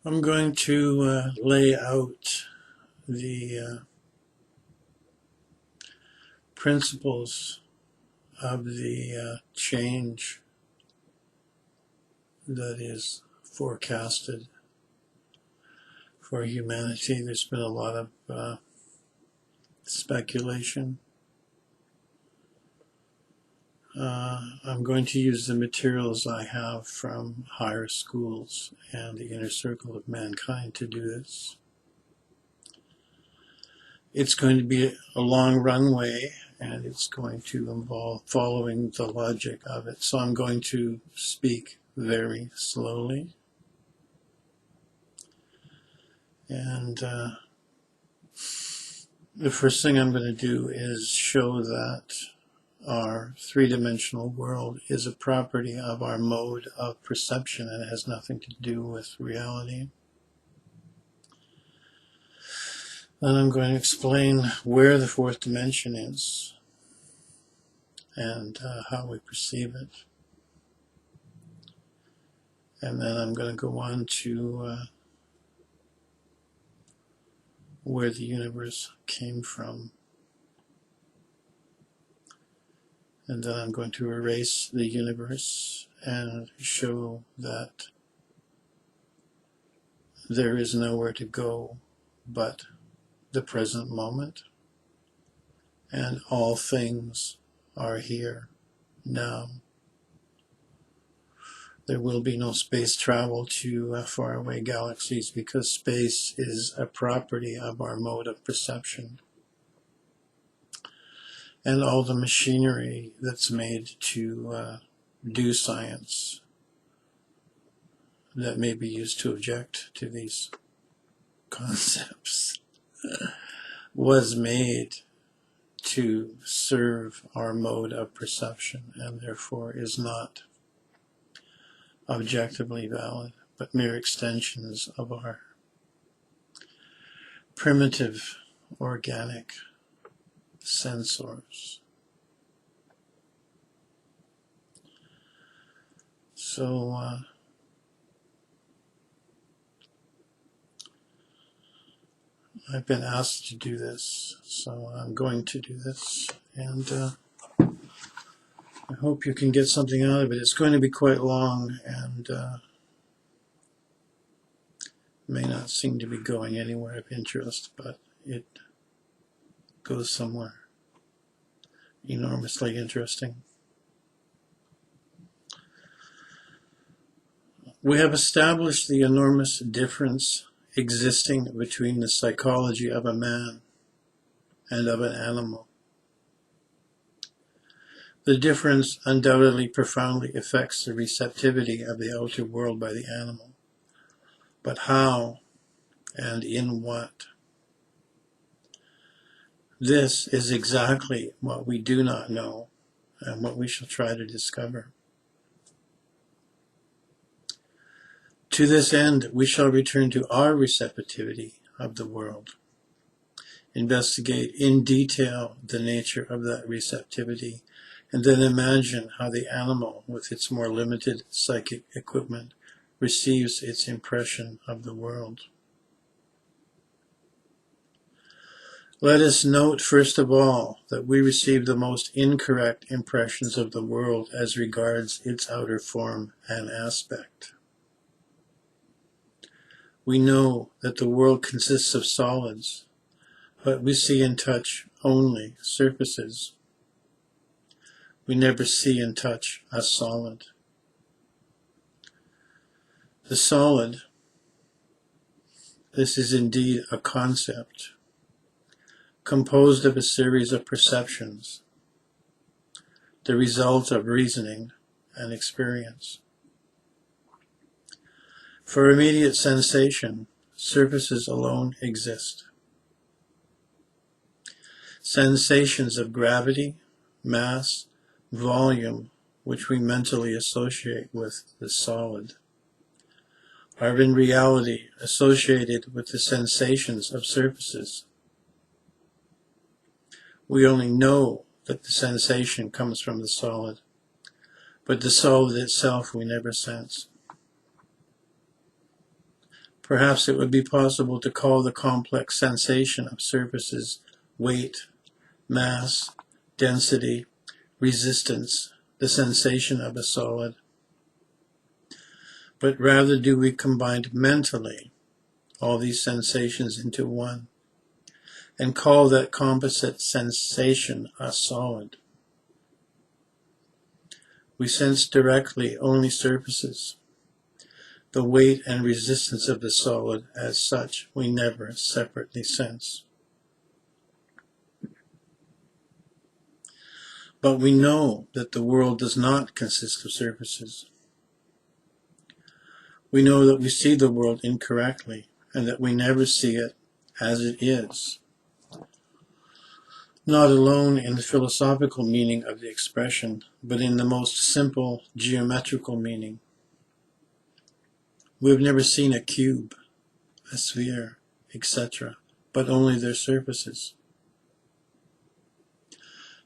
I'm going to lay out the principles of the change that is forecasted for humanity. There's been a lot of speculation. I'm going to use the materials I have from higher schools and the inner circle of mankind to do this. It's going to be a long runway, and it's going to involve following the logic of it. So I'm going to speak very slowly. And the first thing I'm going to do is show that our three-dimensional world is a property of our mode of perception, and it has nothing to do with reality. Then I'm going to explain where the fourth dimension is and how we perceive it. And then I'm going to go on to where the universe came from. And then I'm going to erase the universe and show that there is nowhere to go but the present moment, and all things are here now. There will be no space travel to faraway galaxies, because space is a property of our mode of perception. And all the machinery that's made to do science that may be used to object to these concepts was made to serve our mode of perception, and therefore is not objectively valid, but mere extensions of our primitive organic sensors. So I've been asked to do this, so I'm going to do this, and I hope you can get something out of it. It's going to be quite long, and may not seem to be going anywhere of interest, but it goes somewhere enormously interesting. We have established the enormous difference existing between the psychology of a man and of an animal. The difference undoubtedly profoundly affects the receptivity of the outer world by the animal. But how and in what? This is exactly what we do not know, and what we shall try to discover. To this end, we shall return to our receptivity of the world, investigate in detail the nature of that receptivity, and then imagine how the animal, with its more limited psychic equipment, receives its impression of the world. Let us note, first of all, that we receive the most incorrect impressions of the world as regards its outer form and aspect. We know that the world consists of solids, but we see and touch only surfaces. We never see and touch a solid. The solid, this is indeed a concept, composed of a series of perceptions, the result of reasoning and experience. For immediate sensation, surfaces alone exist. Sensations of gravity, mass, volume, which we mentally associate with the solid, are in reality associated with the sensations of surfaces. We only know that the sensation comes from the solid, but the solid itself we never sense. Perhaps it would be possible to call the complex sensation of surfaces weight, mass, density, resistance, the sensation of a solid. But rather do we combine mentally all these sensations into one and call that composite sensation a solid. We sense directly only surfaces. The weight and resistance of the solid as such we never separately sense. But we know that the world does not consist of surfaces. We know that we see the world incorrectly and that we never see it as it is. Not alone in the philosophical meaning of the expression, but in the most simple geometrical meaning. We have never seen a cube, a sphere, etc., but only their surfaces.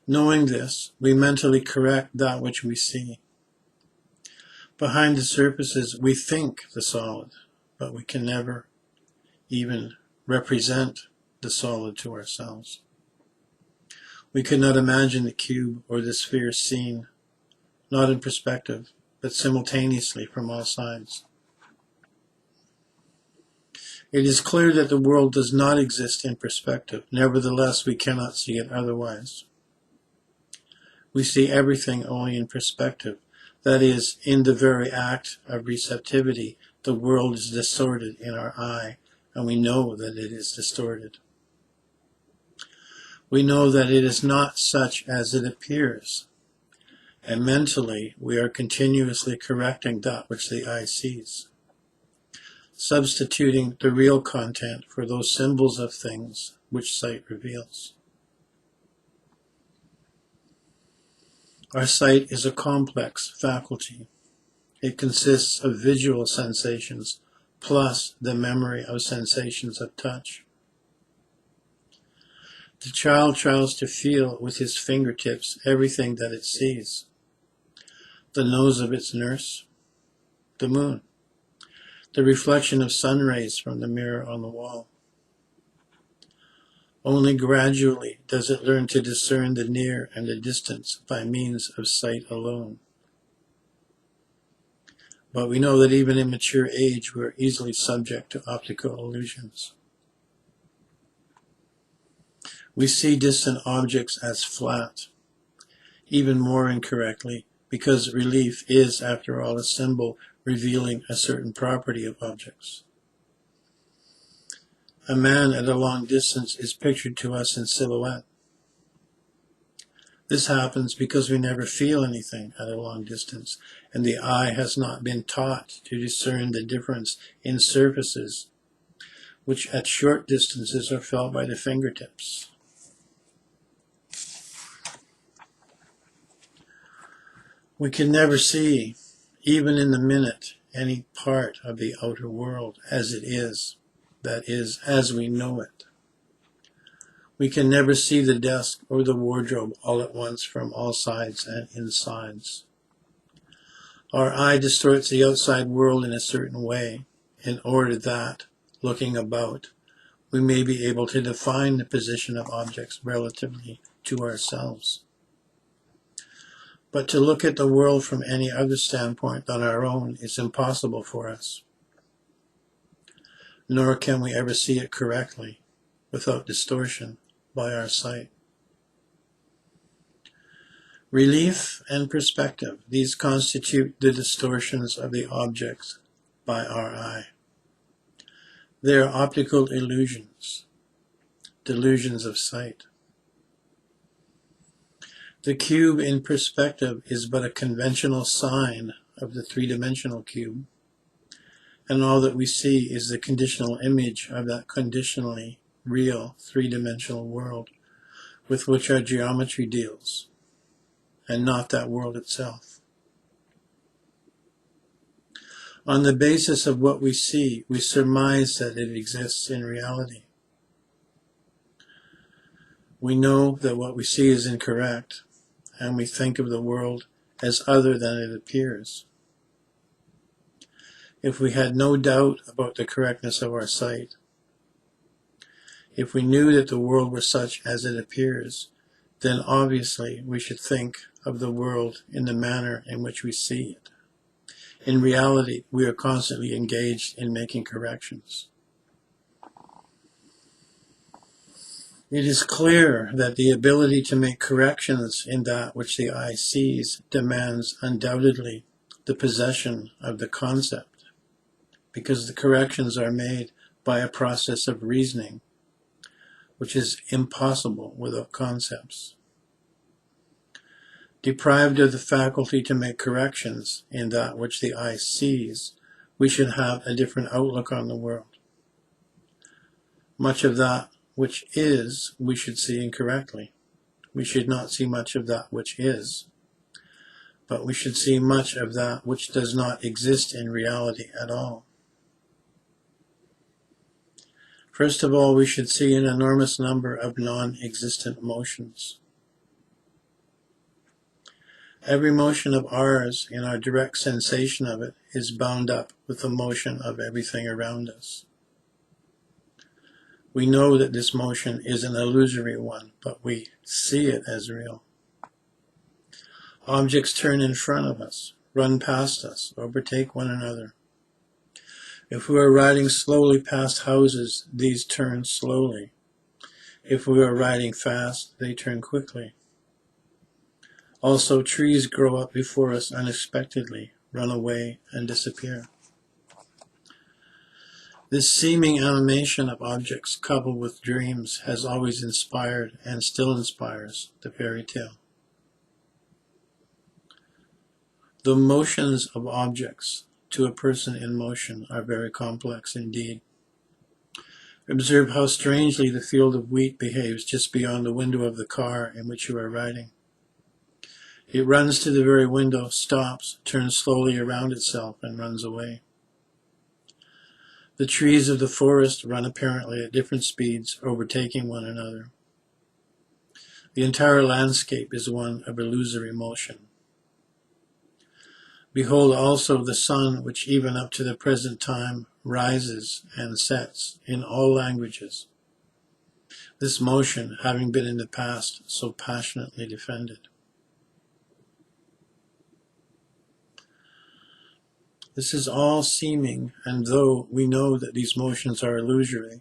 Knowing this, we mentally correct that which we see. Behind the surfaces, we think the solid, but we can never even represent the solid to ourselves. We could not imagine the cube or the sphere seen, not in perspective, but simultaneously from all sides. It is clear that the world does not exist in perspective. Nevertheless, we cannot see it otherwise. We see everything only in perspective. That is, in the very act of receptivity, the world is distorted in our eye, and we know that it is distorted. We know that it is not such as it appears, and mentally we are continuously correcting that which the eye sees, substituting the real content for those symbols of things which sight reveals. Our sight is a complex faculty. It consists of visual sensations plus the memory of sensations of touch. The child tries to feel with his fingertips everything that it sees. The nose of its nurse, the moon, the reflection of sun rays from the mirror on the wall. Only gradually does it learn to discern the near and the distance by means of sight alone. But we know that even in mature age we are easily subject to optical illusions. We see distant objects as flat, even more incorrectly, because relief is, after all, a symbol revealing a certain property of objects. A man at a long distance is pictured to us in silhouette. This happens because we never feel anything at a long distance, and the eye has not been taught to discern the difference in surfaces, which at short distances are felt by the fingertips. We can never see, even in the minute, any part of the outer world as it is, that is, as we know it. We can never see the desk or the wardrobe all at once from all sides and insides. Our eye distorts the outside world in a certain way, in order that, looking about, we may be able to define the position of objects relatively to ourselves. But to look at the world from any other standpoint than our own is impossible for us. Nor can we ever see it correctly, without distortion, by our sight. Relief and perspective, these constitute the distortions of the objects by our eye. They are optical illusions, delusions of sight. The cube in perspective is but a conventional sign of the three-dimensional cube, and all that we see is the conditional image of that conditionally real three-dimensional world with which our geometry deals, and not that world itself. On the basis of what we see, we surmise that it exists in reality. We know that what we see is incorrect, and we think of the world as other than it appears. if we had no doubt about the correctness of our sight, if we knew that the world was such as it appears, then obviously we should think of the world in the manner in which we see it. In reality, we are constantly engaged in making corrections. It is clear that the ability to make corrections in that which the eye sees demands undoubtedly the possession of the concept, because the corrections are made by a process of reasoning, which is impossible without concepts. Deprived of the faculty to make corrections in that which the eye sees, we should have a different outlook on the world. Much of that which is, we should see incorrectly. We should not see much of that which is, but we should see much of that which does not exist in reality at all. First of all, we should see an enormous number of non-existent motions. Every motion of ours in our direct sensation of it is bound up with the motion of everything around us. We know that this motion is an illusory one, but we see it as real. Objects turn in front of us, run past us, overtake one another. If we are riding slowly past houses, these turn slowly. If we are riding fast, they turn quickly. Also, trees grow up before us unexpectedly, run away, and disappear. This seeming animation of objects coupled with dreams has always inspired and still inspires the fairy tale. The motions of objects to a person in motion are very complex indeed. Observe how strangely the field of wheat behaves just beyond the window of the car in which you are riding. It runs to the very window, stops, turns slowly around itself, and runs away. The trees of the forest run apparently at different speeds, overtaking one another. The entire landscape is one of illusory motion. Behold also the sun, which even up to the present time rises and sets in all languages, this motion having been in the past so passionately defended. This is all seeming, and though we know that these motions are illusory,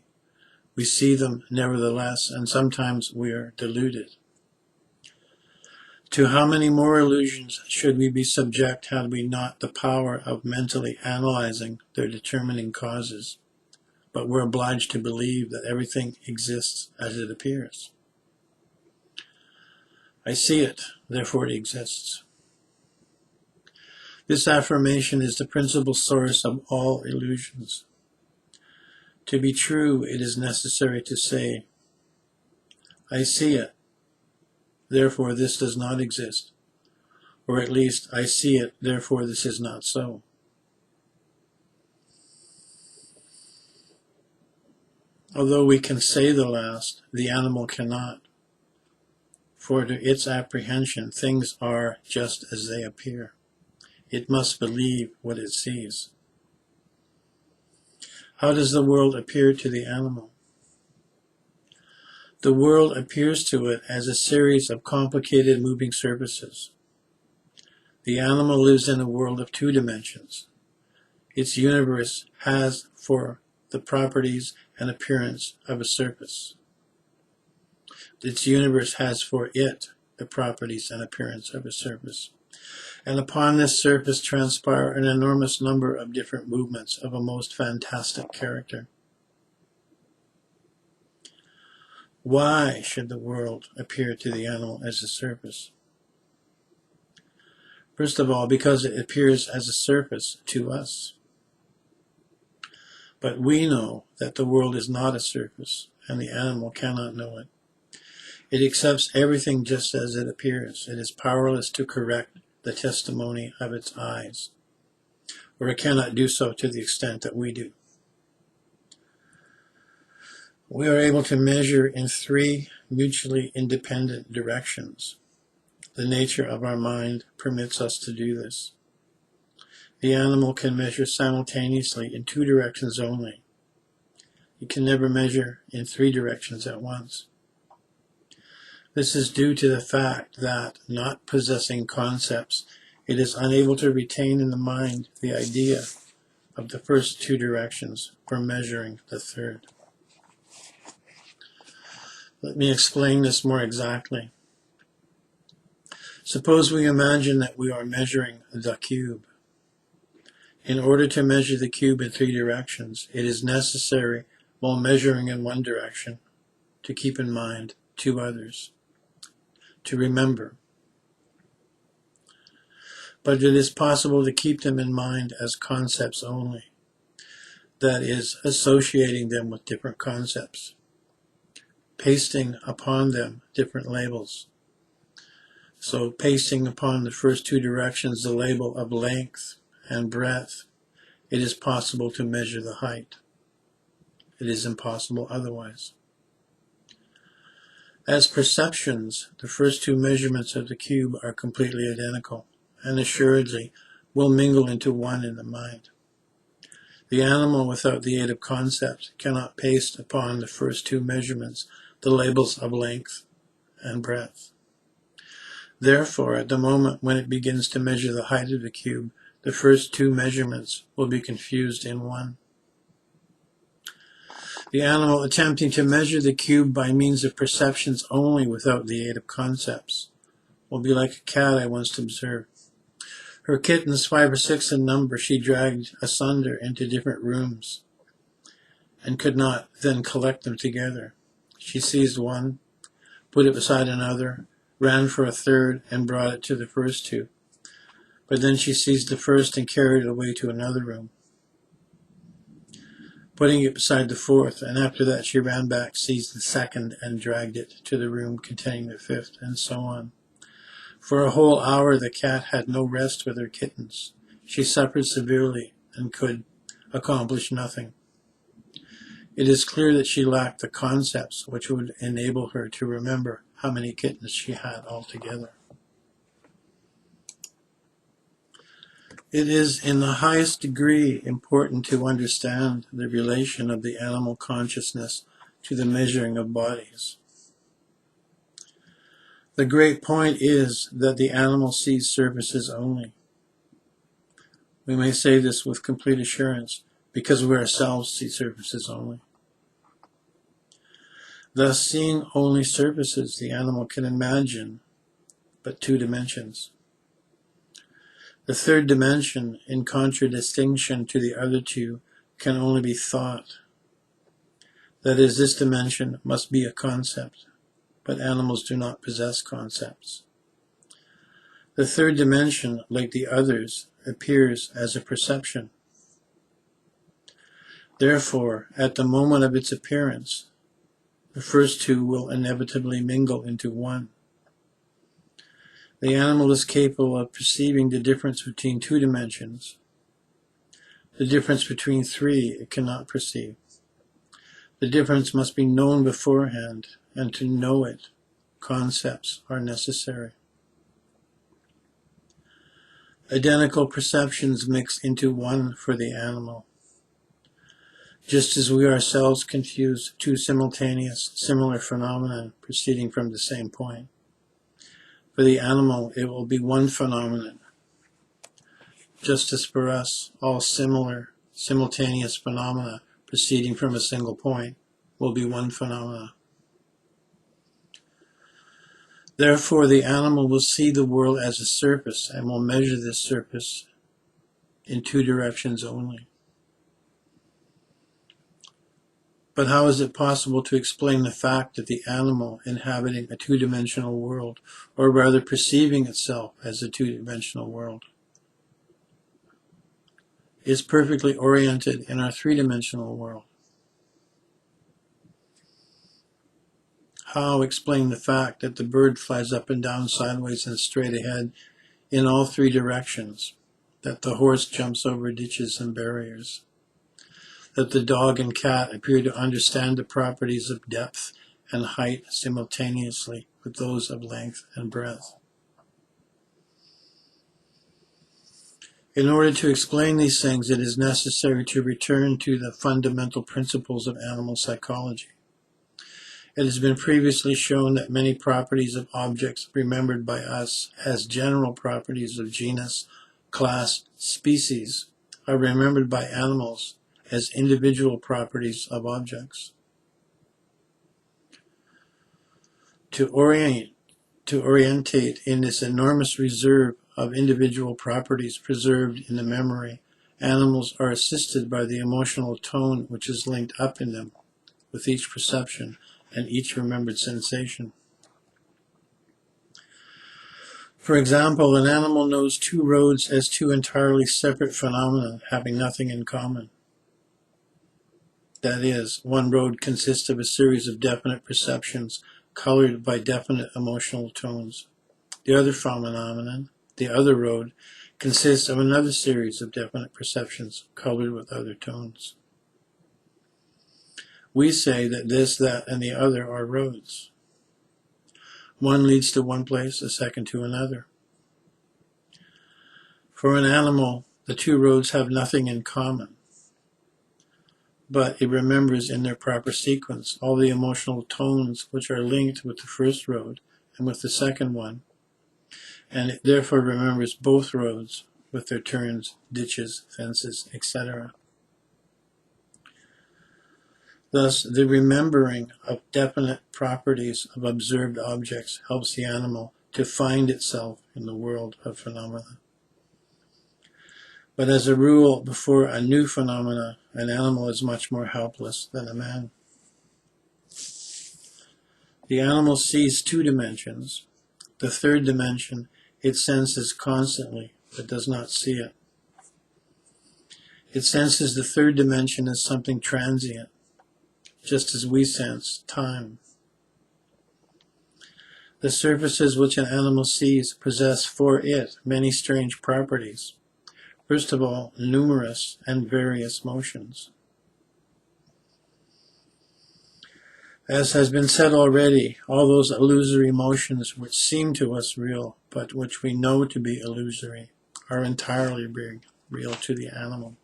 we see them nevertheless, and sometimes we are deluded. To how many more illusions should we be subject had we not the power of mentally analyzing their determining causes, but were obliged to believe that everything exists as it appears? I see it, therefore it exists. This affirmation is the principal source of all illusions. To be true, it is necessary to say, I see it, therefore this does not exist, or at least I see it, therefore this is not so. Although we can say the last, the animal cannot, for to its apprehension things are just as they appear. It must believe what it sees. How does the world appear to the animal? The world appears to it as a series of complicated moving surfaces. The animal lives in a world of two dimensions. Its universe has for the properties and appearance of a surface. Its universe has for it the properties and appearance of a surface. And upon this surface transpire an enormous number of different movements of a most fantastic character. Why should the world appear to the animal as a surface? First of all, because it appears as a surface to us. But we know that the world is not a surface, and the animal cannot know it. It accepts everything just as it appears. It is powerless to correct the testimony of its eyes, or it cannot do so to the extent that we do. We are able to measure in three mutually independent directions. The nature of our mind permits us to do this. the animal can measure simultaneously in 2 directions only. It can never measure in 3 directions at once. This is due to the fact that, not possessing concepts, it is unable to retain in the mind the idea of the first 2 directions for measuring the third. Let me explain this more exactly. Suppose we imagine that we are measuring the cube. In order to measure the cube in 3 directions, it is necessary, while measuring in 1 direction, to keep in mind 2 others, to remember. But it is possible to keep them in mind as concepts only, that is, associating them with different concepts, pasting upon them different labels. So pasting upon the first 2 directions the label of length and breadth, it is possible to measure the height. It is impossible otherwise. As perceptions, the first 2 measurements of the cube are completely identical, and assuredly will mingle into one in the mind. The animal, without the aid of concepts, cannot paste upon the first 2 measurements the labels of length and breadth. Therefore, at the moment when it begins to measure the height of the cube, the first 2 measurements will be confused in one. The animal attempting to measure the cube by means of perceptions only without the aid of concepts will be like a cat I once observed. Her kittens, 5 or 6 in number, she dragged asunder into different rooms and could not then collect them together. She seized one, put it beside another, ran for a third, and brought it to the first 2. But then she seized the first and carried it away to another room, putting it beside the 4th, and after that she ran back, seized the second, and dragged it to the room containing the 5th, and so on. For a whole hour the cat had no rest with her kittens. She suffered severely and could accomplish nothing. It is clear that she lacked the concepts which would enable her to remember how many kittens she had altogether. It is in the highest degree important to understand the relation of the animal consciousness to the measuring of bodies. The great point is that the animal sees surfaces only. We may say this with complete assurance because we ourselves see surfaces only. Thus, seeing only surfaces, the animal can imagine but 2 dimensions. The 3rd dimension, in contradistinction to the other 2, can only be thought. That is, this dimension must be a concept, but animals do not possess concepts. The 3rd dimension, like the others, appears as a perception. Therefore, at the moment of its appearance, the first 2 will inevitably mingle into one. The animal is capable of perceiving the difference between 2 dimensions. The difference between 3 it cannot perceive. The difference must be known beforehand, and to know it, concepts are necessary. Identical perceptions mix into one for the animal. Just as we ourselves confuse 2 simultaneous, similar phenomena proceeding from the same point. For the animal, it will be one phenomenon. Just as for us, all similar, simultaneous phenomena proceeding from a single point will be one phenomena. Therefore, the animal will see the world as a surface and will measure this surface in 2 directions only. But how is it possible to explain the fact that the animal inhabiting a 2-dimensional world, or rather perceiving itself as a 2-dimensional world, is perfectly oriented in our 3-dimensional world? How explain the fact that the bird flies up and down, sideways and straight ahead in all 3 directions, that the horse jumps over ditches and barriers, that the dog and cat appear to understand the properties of depth and height simultaneously with those of length and breadth? In order to explain these things, it is necessary to return to the fundamental principles of animal psychology. It has been previously shown that many properties of objects remembered by us as general properties of genus, class, species are remembered by animals as individual properties of objects. To orientate in this enormous reserve of individual properties preserved in the memory, animals are assisted by the emotional tone which is linked up in them with each perception and each remembered sensation. For example, an animal knows two roads as two entirely separate phenomena having nothing in common. That is, one road consists of a series of definite perceptions colored by definite emotional tones. The other phenomenon, the other road, consists of another series of definite perceptions colored with other tones. We say that this, that, and the other are roads. One leads to one place, the second to another. For an animal, the two roads have nothing in common, but it remembers in their proper sequence all the emotional tones which are linked with the first road and with the second one, and it therefore remembers both roads with their turns, ditches, fences, etc. Thus, the remembering of definite properties of observed objects helps the animal to find itself in the world of phenomena. But as a rule, before a new phenomena, an animal is much more helpless than a man. The animal sees two dimensions. The third dimension it senses constantly, but does not see it. It senses the third dimension as something transient, just as we sense time. The surfaces which an animal sees possess for it many strange properties. First of all, numerous and various motions. As has been said already, all those illusory motions which seem to us real, but which we know to be illusory, are entirely real to the animal.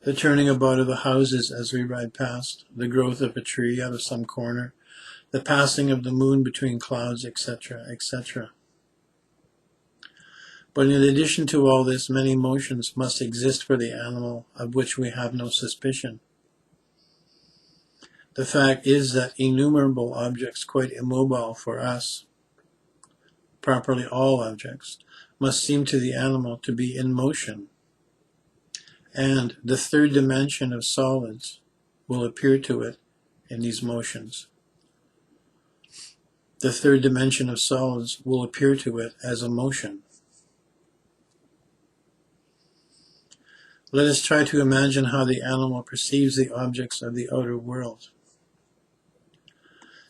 The turning about of the houses as we ride past, the growth of a tree out of some corner, the passing of the moon between clouds, etc., etc. But in addition to all this, many motions must exist for the animal of which we have no suspicion. The fact is that innumerable objects quite immobile for us, properly all objects, must seem to the animal to be in motion, and the third dimension of solids will appear to it in these motions. The third dimension of solids will appear to it as a motion. Let us try to imagine how the animal perceives the objects of the outer world.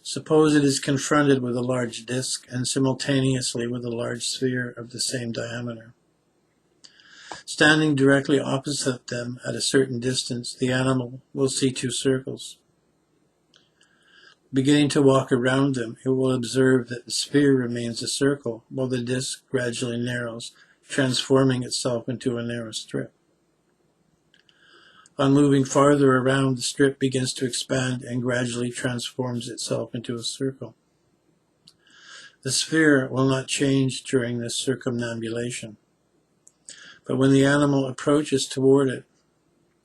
Suppose it is confronted with a large disk and simultaneously with a large sphere of the same diameter. Standing directly opposite them at a certain distance, the animal will see two circles. Beginning to walk around them, it will observe that the sphere remains a circle, while the disk gradually narrows, transforming itself into a narrow strip. On moving farther around, the strip begins to expand and gradually transforms itself into a circle. The sphere will not change during this circumambulation, but when the animal approaches toward it,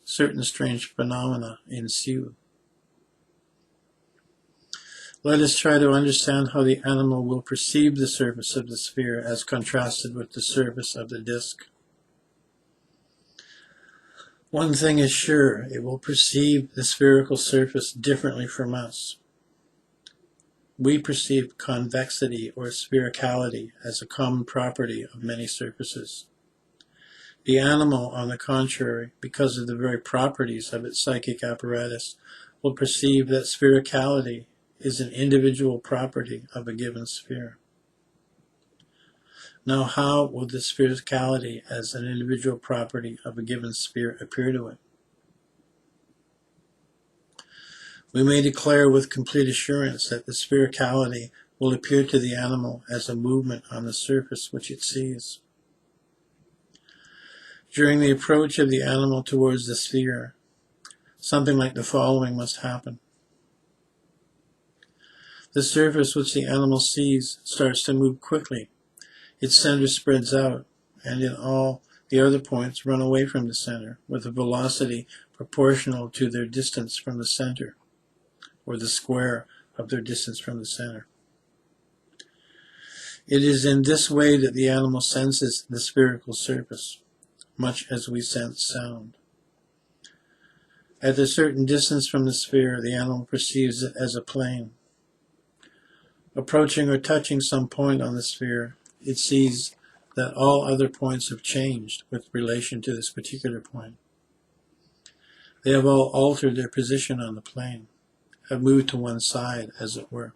certain strange phenomena ensue. Let us try to understand how the animal will perceive the surface of the sphere as contrasted with the surface of the disk. One thing is sure, it will perceive the spherical surface differently from us. We perceive convexity or sphericality as a common property of many surfaces. The animal, on the contrary, because of the very properties of its psychic apparatus, will perceive that sphericality is an individual property of a given sphere. Now, how will the sphericality as an individual property of a given sphere appear to it? We may declare with complete assurance that the sphericality will appear to the animal as a movement on the surface which it sees. During the approach of the animal towards the sphere, something like the following must happen. The surface which the animal sees starts to move quickly. Its center spreads out, and in all the other points run away from the center with a velocity proportional to their distance from the center, or the square of their distance from the center. It is in this way that the animal senses the spherical surface, much as we sense sound. At a certain distance from the sphere, the animal perceives it as a plane. Approaching or touching some point on the sphere, it sees that all other points have changed with relation to this particular point. They have all altered their position on the plane, have moved to one side, as it were.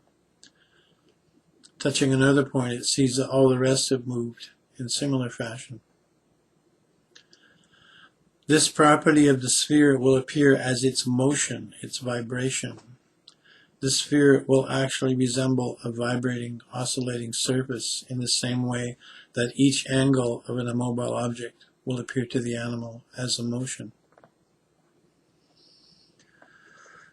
Touching another point, it sees that all the rest have moved in similar fashion. This property of the sphere will appear as its motion, its vibration. The sphere will actually resemble a vibrating, oscillating surface in the same way that each angle of an immobile object will appear to the animal as a motion.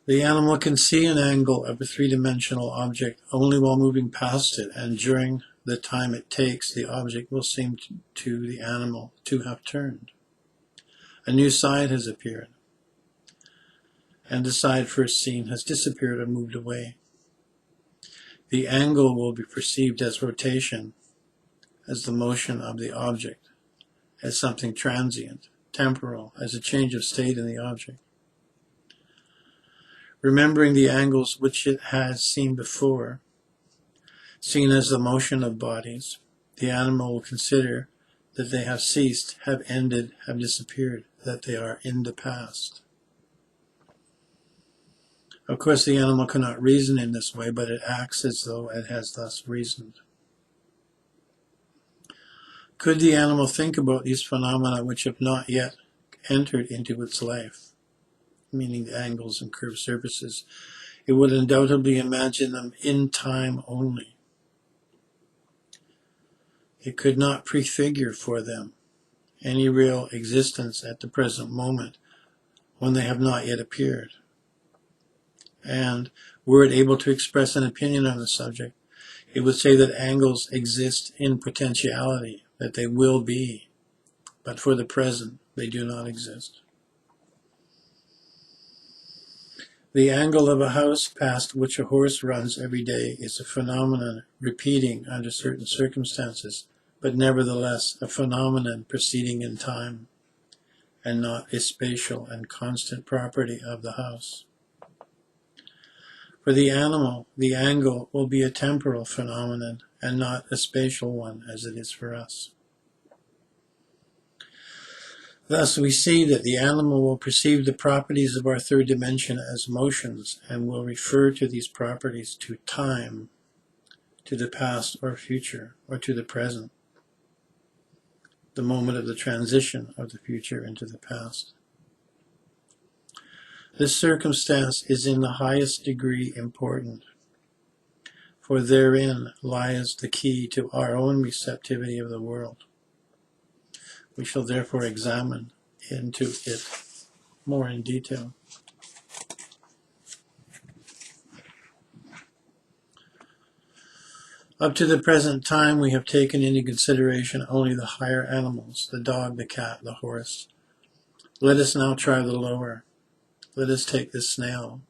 The animal can see an angle of a three-dimensional object only while moving past it, and during the time it takes, the object will seem to the animal to have turned. A new side has appeared, and the side first seen has disappeared or moved away. The angle will be perceived as rotation, as the motion of the object, as something transient, temporal, as a change of state in the object. Remembering the angles which it has seen before, seen as the motion of bodies, the animal will consider that they have ceased, have ended, have disappeared, that they are in the past. Of course, the animal cannot reason in this way, but it acts as though it has thus reasoned. Could the animal think about these phenomena which have not yet entered into its life, meaning the angles and curved surfaces, it would undoubtedly imagine them in time only. It could not prefigure for them any real existence at the present moment when they have not yet appeared. And were it able to express an opinion on the subject, it would say that angles exist in potentiality, that they will be, but for the present they do not exist. The angle of a house past which a horse runs every day is a phenomenon repeating under certain circumstances, but nevertheless a phenomenon proceeding in time, and not a spatial and constant property of the house. For the animal, the angle will be a temporal phenomenon and not a spatial one as it is for us. Thus we see that the animal will perceive the properties of our third dimension as motions and will refer to these properties to time, to the past or future, or to the present, the moment of the transition of the future into the past. This circumstance is in the highest degree important, for therein lies the key to our own receptivity of the world. We shall therefore examine into it more in detail. Up to the present time, we have taken into consideration only the higher animals, the dog, the cat, the horse. Let us now try the lower. Let us take the snail.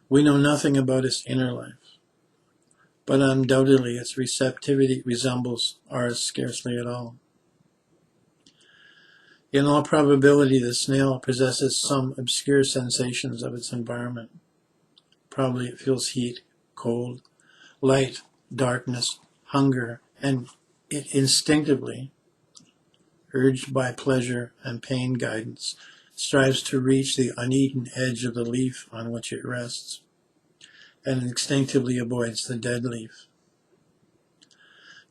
We know nothing about its inner life, but undoubtedly its receptivity resembles ours scarcely at all. In all probability, the snail possesses some obscure sensations of its environment. Probably it feels heat, cold, light, darkness, hunger, and it instinctively, urged by pleasure and pain guidance, strives to reach the uneaten edge of the leaf on which it rests, and instinctively avoids the dead leaf.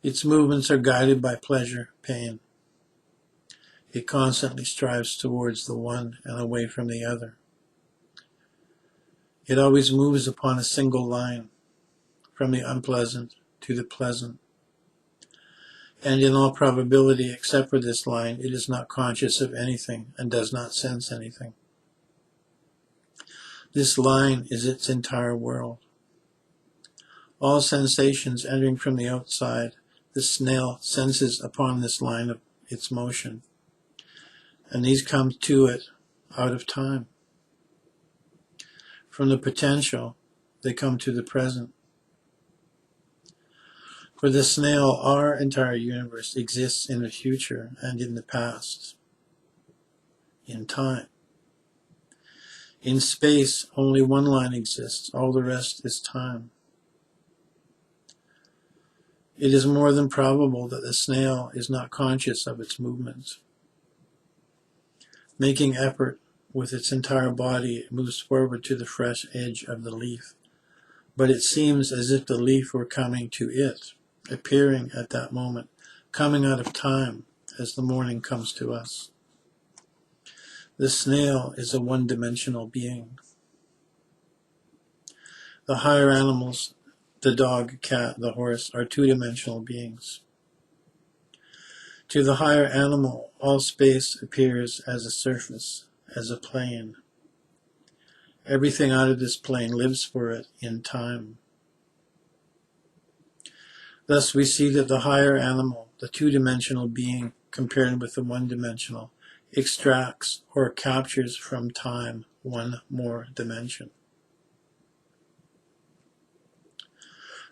Its movements are guided by pleasure, pain. It constantly strives towards the one and away from the other. It always moves upon a single line, from the unpleasant to the pleasant. and in all probability, except for this line, it is not conscious of anything and does not sense anything. This line is its entire world. All sensations entering from the outside, the snail senses upon this line of its motion, and these come to it out of time. From the potential, they come to the present. For the snail, our entire universe exists in the future and in the past, in time. In space, only one line exists, all the rest is time. It is more than probable that the snail is not conscious of its movements. Making effort with its entire body, it moves forward to the fresh edge of the leaf. But it seems as if the leaf were coming to it, appearing at that moment, coming out of time as the morning comes to us. The snail is a one-dimensional being. The higher animals, the dog, cat, the horse, are two-dimensional beings. To the higher animal, all space appears as a surface, as a plane. Everything out of this plane lives for it in time. Thus we see that the higher animal, the two-dimensional being compared with the one-dimensional, extracts or captures from time one more dimension.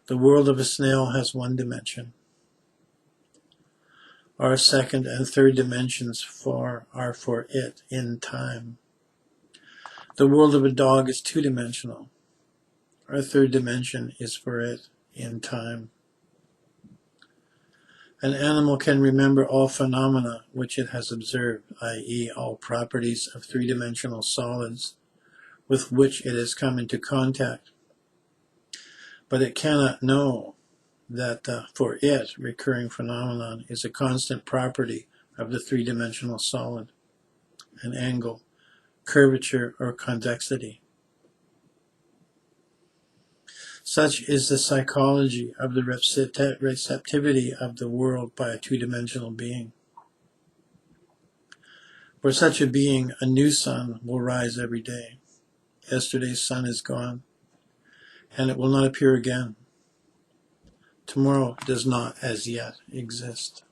The world of a snail has one dimension. Our second and third dimensions are for it in time. The world of a dog is two-dimensional. Our third dimension is for it in time. An animal can remember all phenomena which it has observed, i.e., all properties of three-dimensional solids with which it has come into contact. But it cannot know that the, for it, recurring phenomenon is a constant property of the three-dimensional solid, an angle, curvature, or convexity. Such is the psychology of the receptivity of the world by a two-dimensional being. For such a being, a new sun will rise every day. Yesterday's sun is gone, and it will not appear again. Tomorrow does not as yet exist.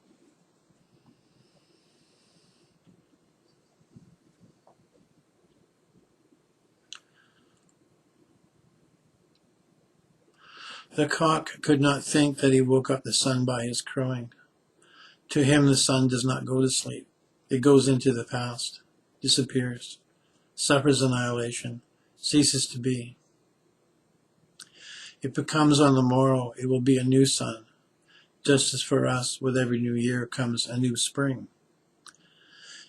The cock could not think that he woke up the sun by his crowing. To him the sun does not go to sleep. It goes into the past, disappears, suffers annihilation, ceases to be. If it comes on the morrow, it will be a new sun, just as for us, with every new year comes a new spring.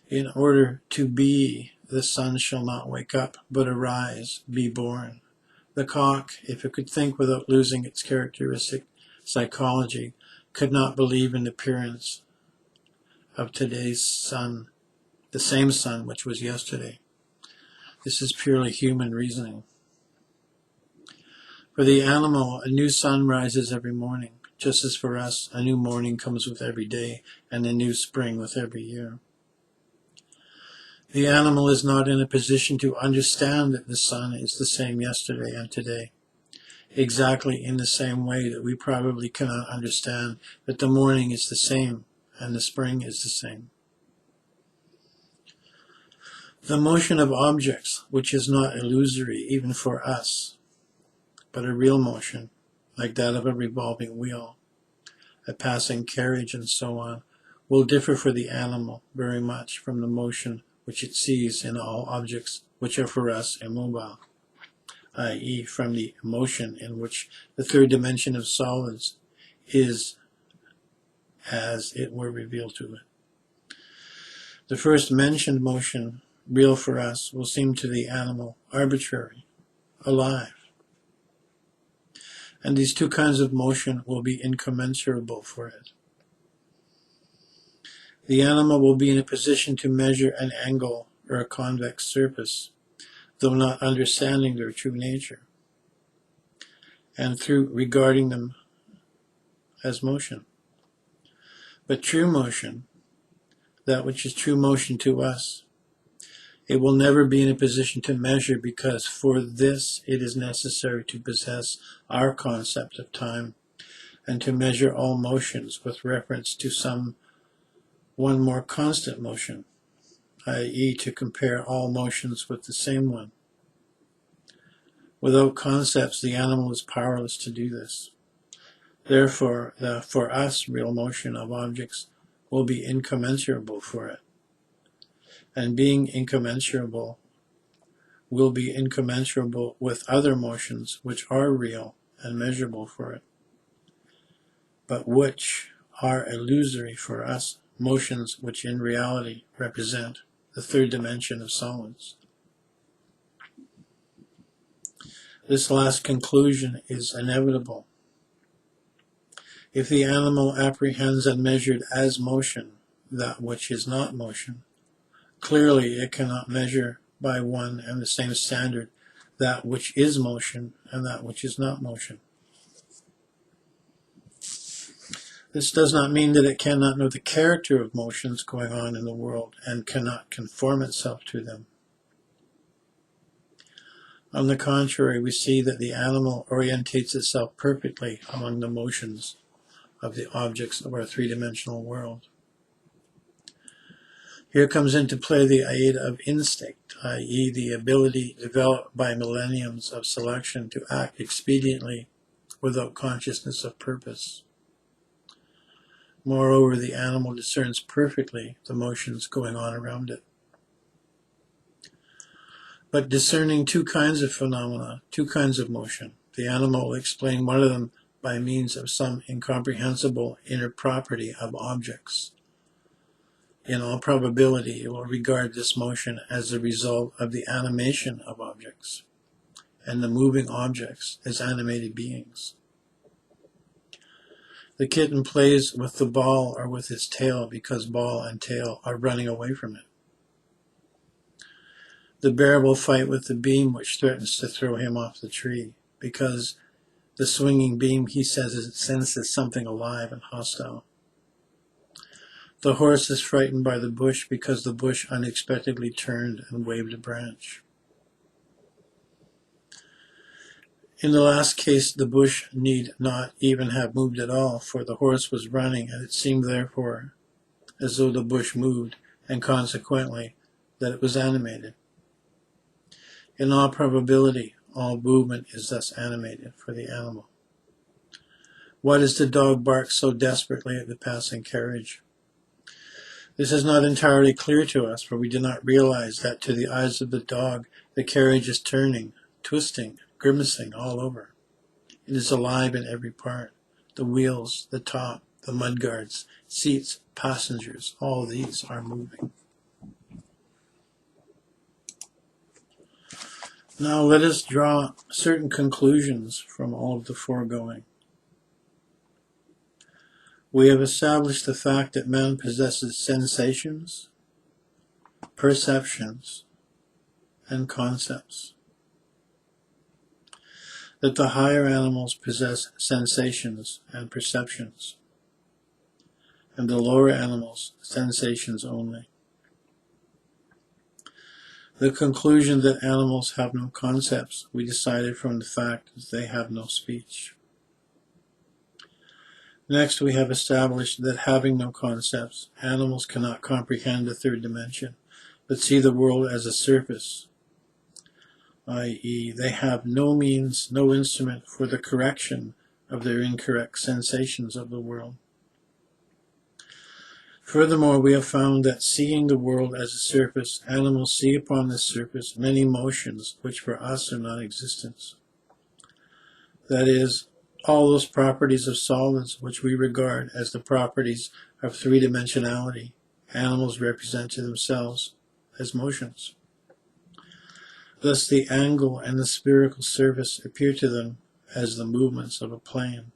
In order to be, the sun shall not wake up, but arise, be born. The cock, if it could think without losing its characteristic psychology, could not believe in the appearance of today's sun, the same sun which was yesterday. This is purely human reasoning. For the animal, a new sun rises every morning, just as for us, a new morning comes with every day, and a new spring with every year. The animal is not in a position to understand that the sun is the same yesterday and today, exactly in the same way that we probably cannot understand that the morning is the same and the spring is the same. The motion of objects, which is not illusory even for us, but a real motion, like that of a revolving wheel, a passing carriage, and so on, will differ for the animal very much from the motion which it sees in all objects which are for us immobile, i.e., from the motion in which the third dimension of solids is as it were revealed to it. The first mentioned motion, real for us, will seem to the animal arbitrary, alive. And these two kinds of motion will be incommensurable for it. The animal will be in a position to measure an angle or a convex surface, though not understanding their true nature, and through regarding them as motion. But true motion, that which is true motion to us, it will never be in a position to measure, because for this it is necessary to possess our concept of time and to measure all motions with reference to some one more constant motion, i.e. to compare all motions with the same one. Without concepts, the animal is powerless to do this. Therefore, the for us real motion of objects will be incommensurable for it. And being incommensurable will be incommensurable with other motions which are real and measurable for it, but which are illusory for us, motions which in reality represent the third dimension of solids. This last conclusion is inevitable. If the animal apprehends and measured as motion that which is not motion, clearly it cannot measure by one and the same standard that which is motion and that which is not motion. This does not mean that it cannot know the character of motions going on in the world and cannot conform itself to them. On the contrary, we see that the animal orientates itself perfectly among the motions of the objects of our three-dimensional world. Here comes into play the aid of instinct, i.e. the ability developed by millenniums of selection to act expediently without consciousness of purpose. Moreover, the animal discerns perfectly the motions going on around it. But discerning two kinds of phenomena, two kinds of motion, the animal will explain one of them by means of some incomprehensible inner property of objects. In all probability, it will regard this motion as the result of the animation of objects, and the moving objects as animated beings. The kitten plays with the ball or with its tail because ball and tail are running away from it. The bear will fight with the beam which threatens to throw him off the tree, because the swinging beam, he says, senses something alive and hostile. The horse is frightened by the bush because the bush unexpectedly turned and waved a branch. In the last case, the bush need not even have moved at all, for the horse was running, and it seemed therefore as though the bush moved, and consequently that it was animated. In all probability, all movement is thus animated for the animal. Why does the dog bark so desperately at the passing carriage? This is not entirely clear to us, for we do not realize that to the eyes of the dog, the carriage is turning, twisting, grimacing all over. It is alive in every part. The wheels, the top, the mudguards, seats, passengers, all these are moving. Now let us draw certain conclusions from all of the foregoing. We have established the fact that man possesses sensations, perceptions, and concepts. That the higher animals possess sensations and perceptions, and the lower animals sensations only. The conclusion that animals have no concepts we decided from the fact that they have no speech. Next, we have established that having no concepts, animals cannot comprehend the third dimension, but see the world as a surface, i.e., they have no means, no instrument for the correction of their incorrect sensations of the world. Furthermore, we have found that seeing the world as a surface, animals see upon this surface many motions which for us are non-existent. That is, all those properties of solids which we regard as the properties of three-dimensionality, animals represent to themselves as motions. Thus the angle and the spherical surface appear to them as the movements of a plane.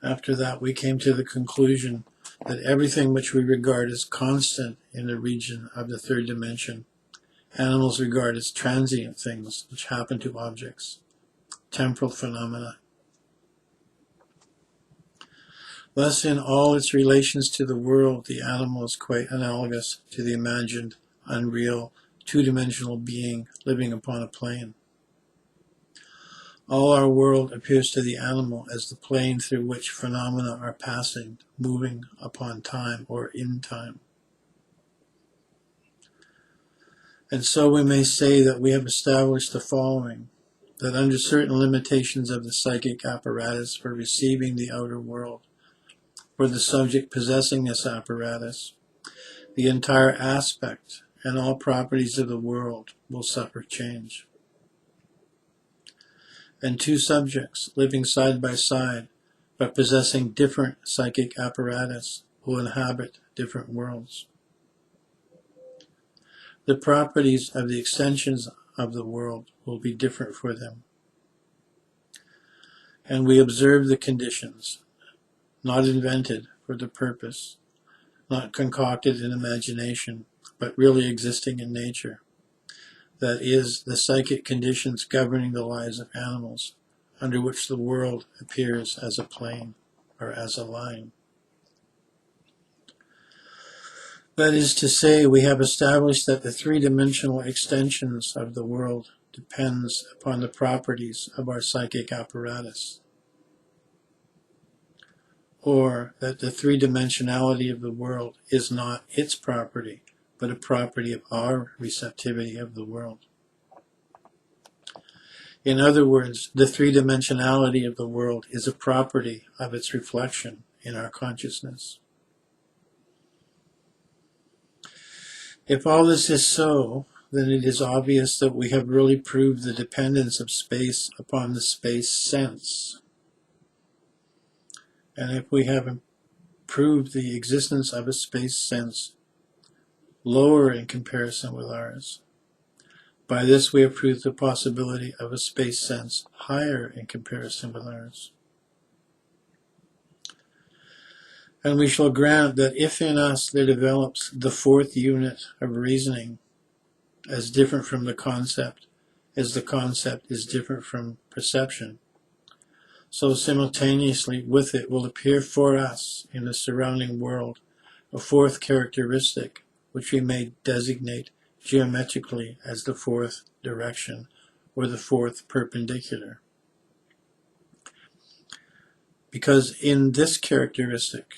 After that, we came to the conclusion that everything which we regard as constant in the region of the third dimension, animals regard as transient things which happen to objects, temporal phenomena. Thus, in all its relations to the world, the animal is quite analogous to the imagined, unreal, two-dimensional being living upon a plane. All our world appears to the animal as the plane through which phenomena are passing, moving upon time or in time. And so we may say that we have established the following, that under certain limitations of the psychic apparatus for receiving the outer world, for the subject possessing this apparatus, the entire aspect and all properties of the world will suffer change. And two subjects living side by side, but possessing different psychic apparatus, will inhabit different worlds. The properties of the extensions of the world will be different for them. And we observe the conditions, not invented for the purpose, not concocted in imagination, but really existing in nature. That is, the psychic conditions governing the lives of animals, under which the world appears as a plane or as a line. That is to say, we have established that the three-dimensional extensions of the world depends upon the properties of our psychic apparatus, or that the three-dimensionality of the world is not its property, but a property of our receptivity of the world. In other words, the three-dimensionality of the world is a property of its reflection in our consciousness. If all this is so, then it is obvious that we have really proved the dependence of space upon the space sense. And if we have proved the existence of a space sense lower in comparison with ours, by this we have proved the possibility of a space sense higher in comparison with ours. And we shall grant that if in us there develops the fourth unit of reasoning as different from the concept as the concept is different from perception, so simultaneously with it will appear for us in the surrounding world a fourth characteristic which we may designate geometrically as the fourth direction or the fourth perpendicular. Because in this characteristic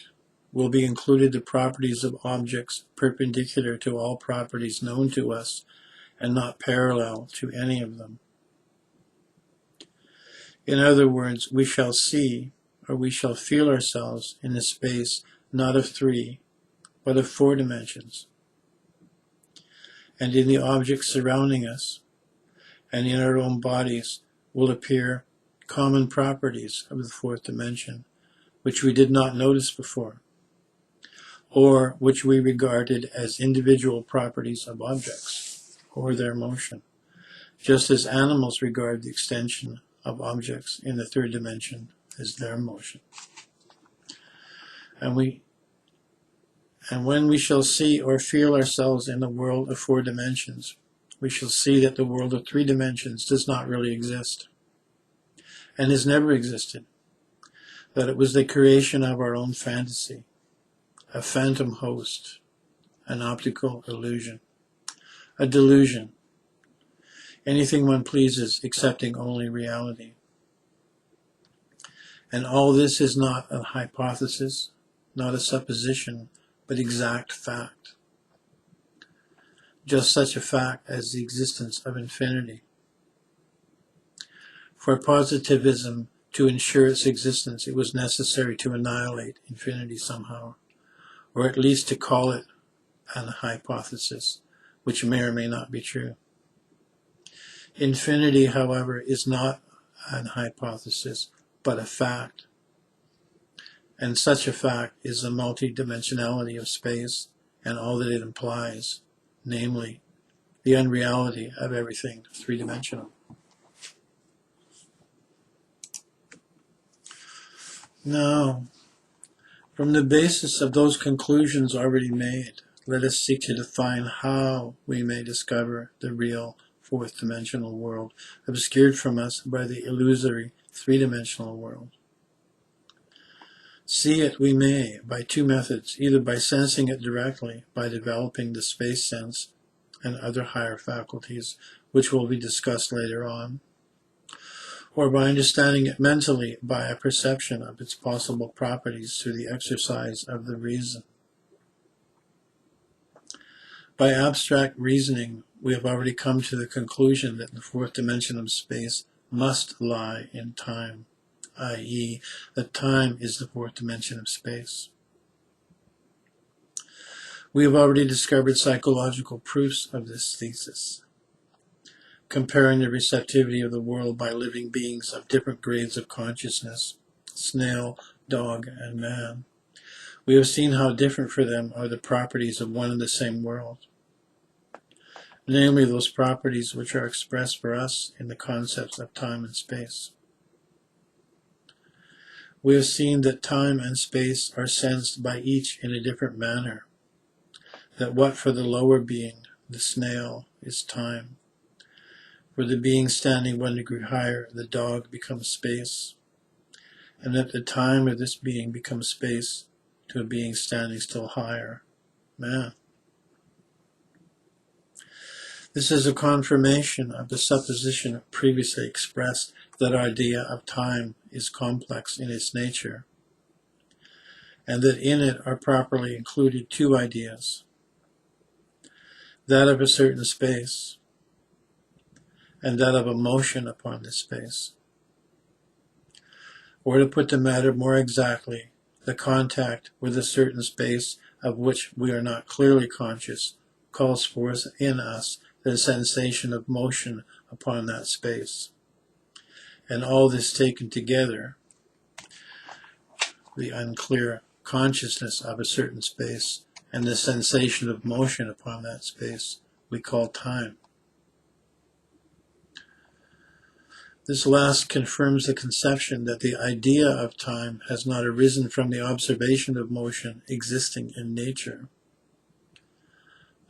will be included the properties of objects perpendicular to all properties known to us and not parallel to any of them. In other words, we shall see or we shall feel ourselves in a space not of three, but of four dimensions. And in the objects surrounding us and in our own bodies will appear common properties of the fourth dimension, which we did not notice before, or which we regarded as individual properties of objects or their motion, just as animals regard the extension of objects in the third dimension as their motion. And when we shall see or feel ourselves in the world of four dimensions, we shall see that the world of three dimensions does not really exist, and has never existed, that it was the creation of our own fantasy, a phantom host, an optical illusion, a delusion, anything one pleases excepting only reality. And all this is not a hypothesis, not a supposition, but exact fact. Just such a fact as the existence of infinity. For positivism to ensure its existence, it was necessary to annihilate infinity somehow, or at least to call it an hypothesis, which may or may not be true. Infinity, however, is not an hypothesis, but a fact. And such a fact is the multidimensionality of space and all that it implies, namely, the unreality of everything three-dimensional. Now, from the basis of those conclusions already made, let us seek to define how we may discover the real fourth-dimensional world, obscured from us by the illusory three-dimensional world. See it we may by two methods, either by sensing it directly, by developing the space sense and other higher faculties, which will be discussed later on, or by understanding it mentally by a perception of its possible properties through the exercise of the reason. By abstract reasoning, we have already come to the conclusion that the fourth dimension of space must lie in time, i.e., that time is the fourth dimension of space. We have already discovered psychological proofs of this thesis, comparing the receptivity of the world by living beings of different grades of consciousness, snail, dog, and man. We have seen how different for them are the properties of one and the same world, namely those properties which are expressed for us in the concepts of time and space. We have seen that time and space are sensed by each in a different manner, that what for the lower being, the snail, is time. For the being standing 1 degree higher, the dog, becomes space, and that the time of this being becomes space to a being standing still higher, man. This is a confirmation of the supposition previously expressed that our idea of time is complex in its nature, and that in it are properly included two ideas, that of a certain space and that of a motion upon this space. Or to put the matter more exactly, the contact with a certain space of which we are not clearly conscious calls forth in us the sensation of motion upon that space. And all this taken together, the unclear consciousness of a certain space and the sensation of motion upon that space, we call time. This last confirms the conception that the idea of time has not arisen from the observation of motion existing in nature,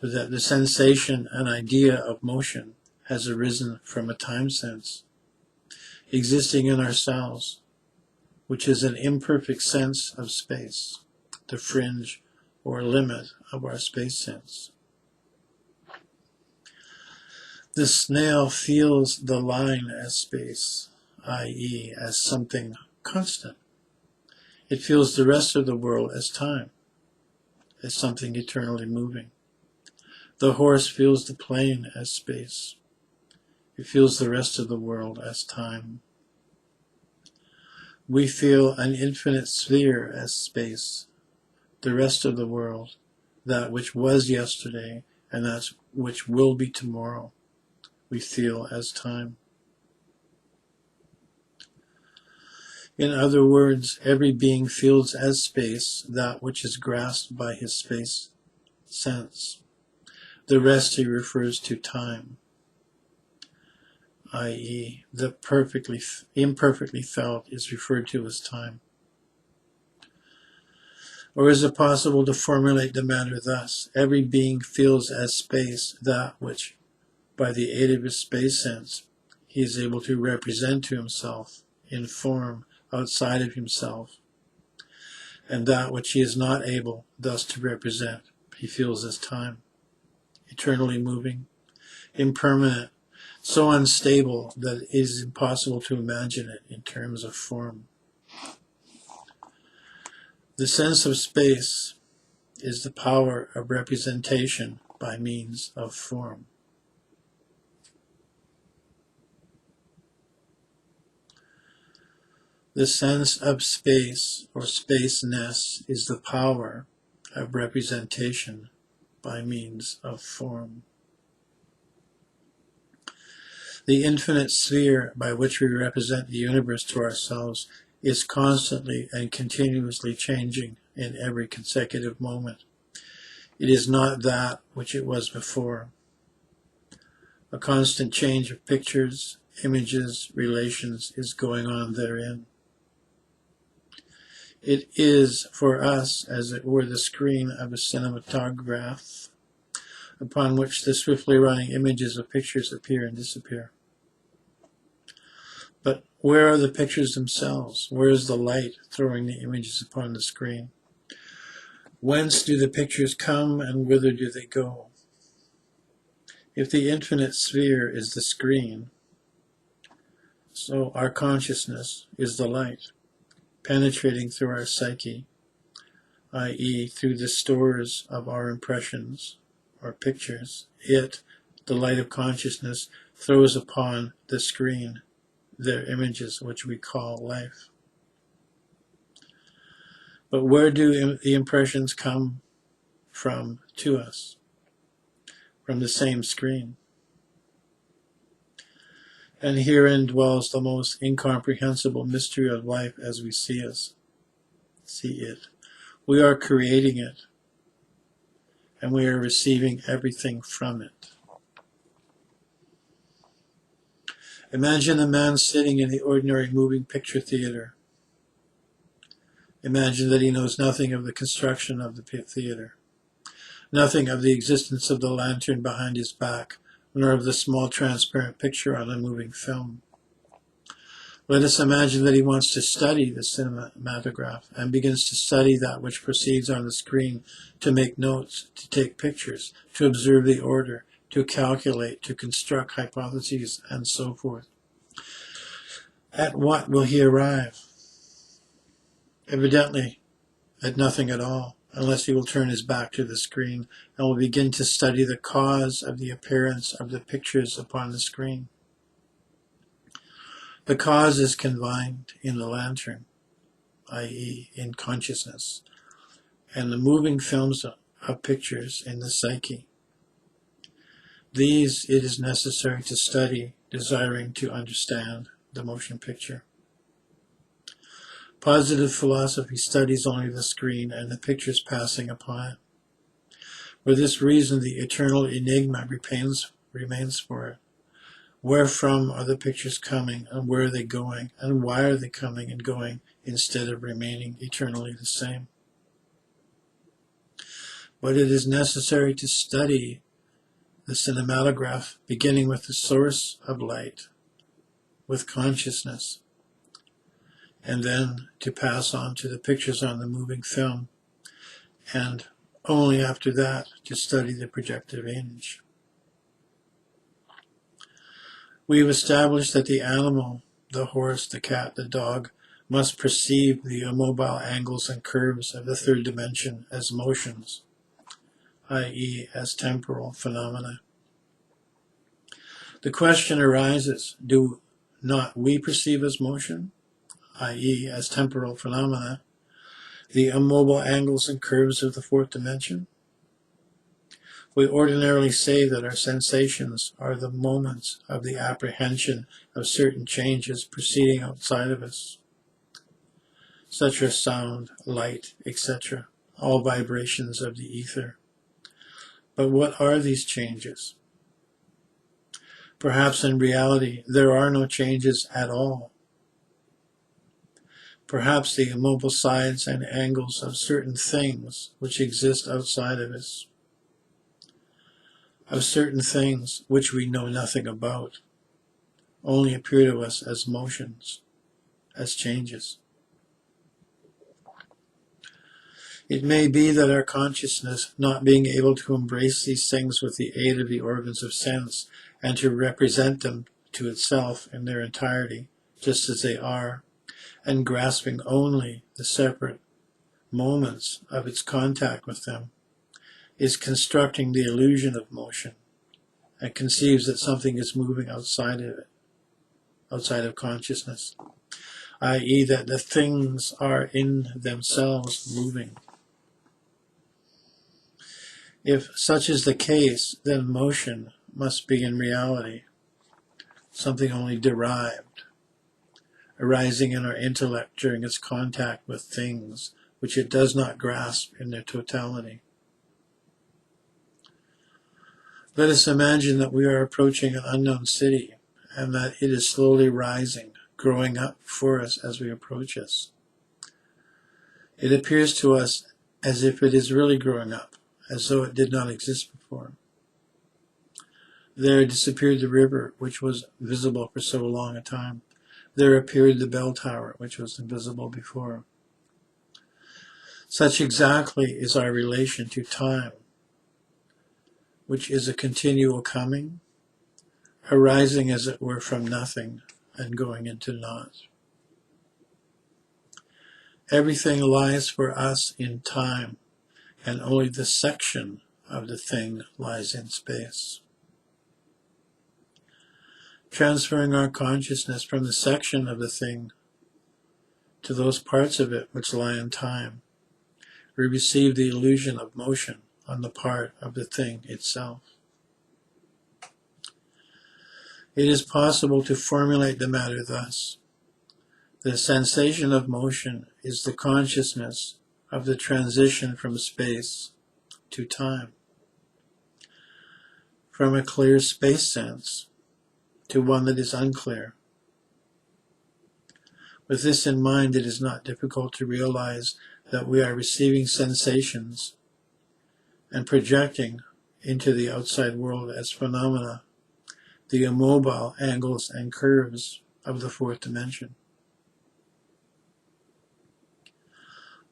but that the sensation and idea of motion has arisen from a time sense existing in ourselves, which is an imperfect sense of space, the fringe or limit of our space sense. The snail feels the line as space, i.e., as something constant. It feels the rest of the world as time, as something eternally moving. The horse feels the plain as space. It feels the rest of the world as time. We feel an infinite sphere as space, the rest of the world, that which was yesterday and that which will be tomorrow, we feel as time. In other words, every being feels as space that which is grasped by his space sense. The rest he refers to time, i.e., the imperfectly felt is referred to as time. Or is it possible to formulate the matter thus? Every being feels as space that which, by the aid of his space sense, he is able to represent to himself in form outside of himself, and that which he is not able thus to represent, he feels as time, eternally moving, impermanent, so unstable that it is impossible to imagine it in terms of form. The sense of space is the power of representation by means of form. The sense of space or spaceness is the power of representation by means of form. The infinite sphere by which we represent the universe to ourselves is constantly and continuously changing in every consecutive moment. It is not that which it was before. A constant change of pictures, images, relations is going on therein. It is for us as it were the screen of a cinematograph upon which the swiftly running images of pictures appear and disappear. But Where are the pictures themselves? Where is the light throwing the images upon the screen? Whence do the pictures come and whither do they go? If the infinite sphere is the screen, so our consciousness is the light, penetrating through our psyche, i.e. through the stores of our impressions or pictures. It, the light of consciousness, throws upon the screen their images, which we call life. But where do the impressions come from to us? From the same screen. And herein dwells the most incomprehensible mystery of life as we see it. We are creating it, and we are receiving everything from it. Imagine a man sitting in the ordinary moving picture theater. Imagine that he knows nothing of the construction of the theater, nothing of the existence of the lantern behind his back, nor of the small transparent picture on a moving film. Let us imagine that he wants to study the cinematograph and begins to study that which proceeds on the screen, to make notes, to take pictures, to observe the order, to calculate, to construct hypotheses, and so forth. At what will he arrive? Evidently, at nothing at all, unless he will turn his back to the screen and will begin to study the cause of the appearance of the pictures upon the screen. The cause is confined in the lantern, i.e. in consciousness, and the moving films of pictures in the psyche. These it is necessary to study, desiring to understand the motion picture. Positive philosophy studies only the screen and the pictures passing upon it. For this reason, the eternal enigma remains for it. Wherefrom are the pictures coming, and where are they going, and why are they coming and going instead of remaining eternally the same? But it is necessary to study the cinematograph, beginning with the source of light, with consciousness, and then to pass on to the pictures on the moving film, and only after that to study the projective image. We have established that the animal, the horse, the cat, the dog, must perceive the immobile angles and curves of the third dimension as motions, i.e. as temporal phenomena. The question arises, do not we perceive as motion, i.e. as temporal phenomena, the immobile angles and curves of the fourth dimension? We ordinarily say that our sensations are the moments of the apprehension of certain changes proceeding outside of us, such as sound, light, etc., all vibrations of the ether. But what are these changes? Perhaps in reality there are no changes at all. Perhaps the immobile sides and angles of certain things which exist outside of us, of certain things which we know nothing about, only appear to us as motions, as changes. It may be that our consciousness, not being able to embrace these things with the aid of the organs of sense and to represent them to itself in their entirety, just as they are, and grasping only the separate moments of its contact with them, is constructing the illusion of motion and conceives that something is moving outside of it, outside of consciousness, i.e. that the things are in themselves moving. If such is the case, then motion must be in reality something only derived, arising in our intellect during its contact with things which it does not grasp in their totality. Let us imagine that we are approaching an unknown city and that it is slowly rising, growing up for us as we approach us. It appears to us as if it is really growing up, as though it did not exist before. There disappeared the river which was visible for so long a time, there appeared the bell tower, which was invisible before. Such exactly is our relation to time, which is a continual coming, arising as it were from nothing and going into naught. Everything lies for us in time, and only the section of the thing lies in space. Transferring our consciousness from the section of the thing to those parts of it which lie in time, we receive the illusion of motion on the part of the thing itself. It is possible to formulate the matter thus. The sensation of motion is the consciousness of the transition from space to time, from a clear space sense to one that is unclear. With this in mind, it is not difficult to realize that we are receiving sensations and projecting into the outside world as phenomena the immobile angles and curves of the fourth dimension.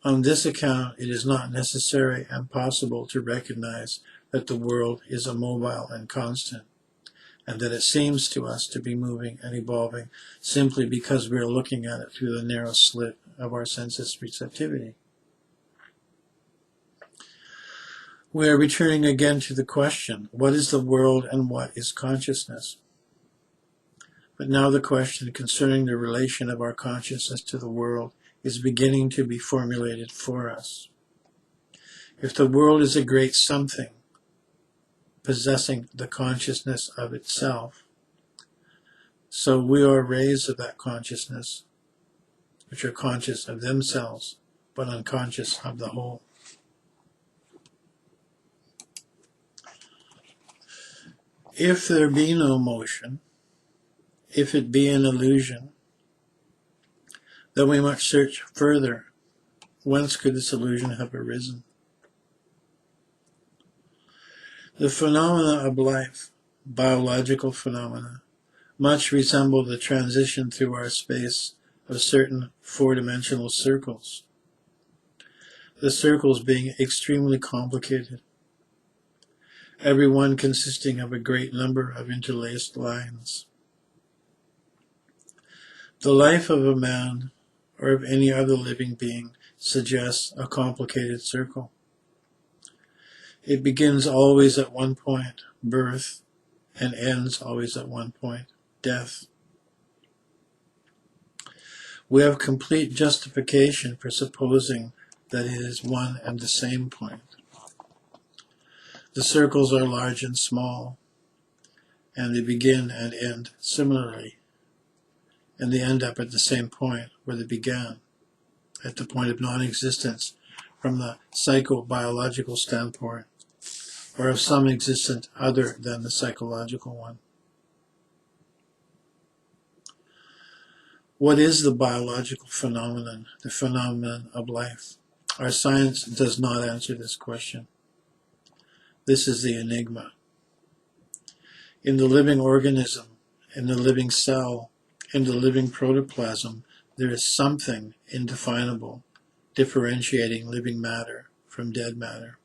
On this account, it is not necessary and possible to recognize that the world is immobile and constant, and that it seems to us to be moving and evolving simply because we are looking at it through the narrow slit of our senses receptivity. We are returning again to the question, what is the world and what is consciousness? But now the question concerning the relation of our consciousness to the world is beginning to be formulated for us. If the world is a great something, possessing the consciousness of itself, so we are rays of that consciousness, which are conscious of themselves, but unconscious of the whole. If there be no motion, if it be an illusion, then we must search further. Whence could this illusion have arisen? The phenomena of life, biological phenomena, much resemble the transition through our space of certain four-dimensional circles, the circles being extremely complicated, every one consisting of a great number of interlaced lines. The life of a man or of any other living being suggests a complicated circle. It begins always at one point, birth, and ends always at one point, death. We have complete justification for supposing that it is one and the same point. The circles are large and small, and they begin and end similarly, and they end up at the same point where they began, at the point of non-existence from the psychobiological standpoint, or of some existence other than the psychological one. What is the biological phenomenon, the phenomenon of life? Our science does not answer this question. This is the enigma. In the living organism, in the living cell, in the living protoplasm, there is something indefinable, differentiating living matter from dead matter.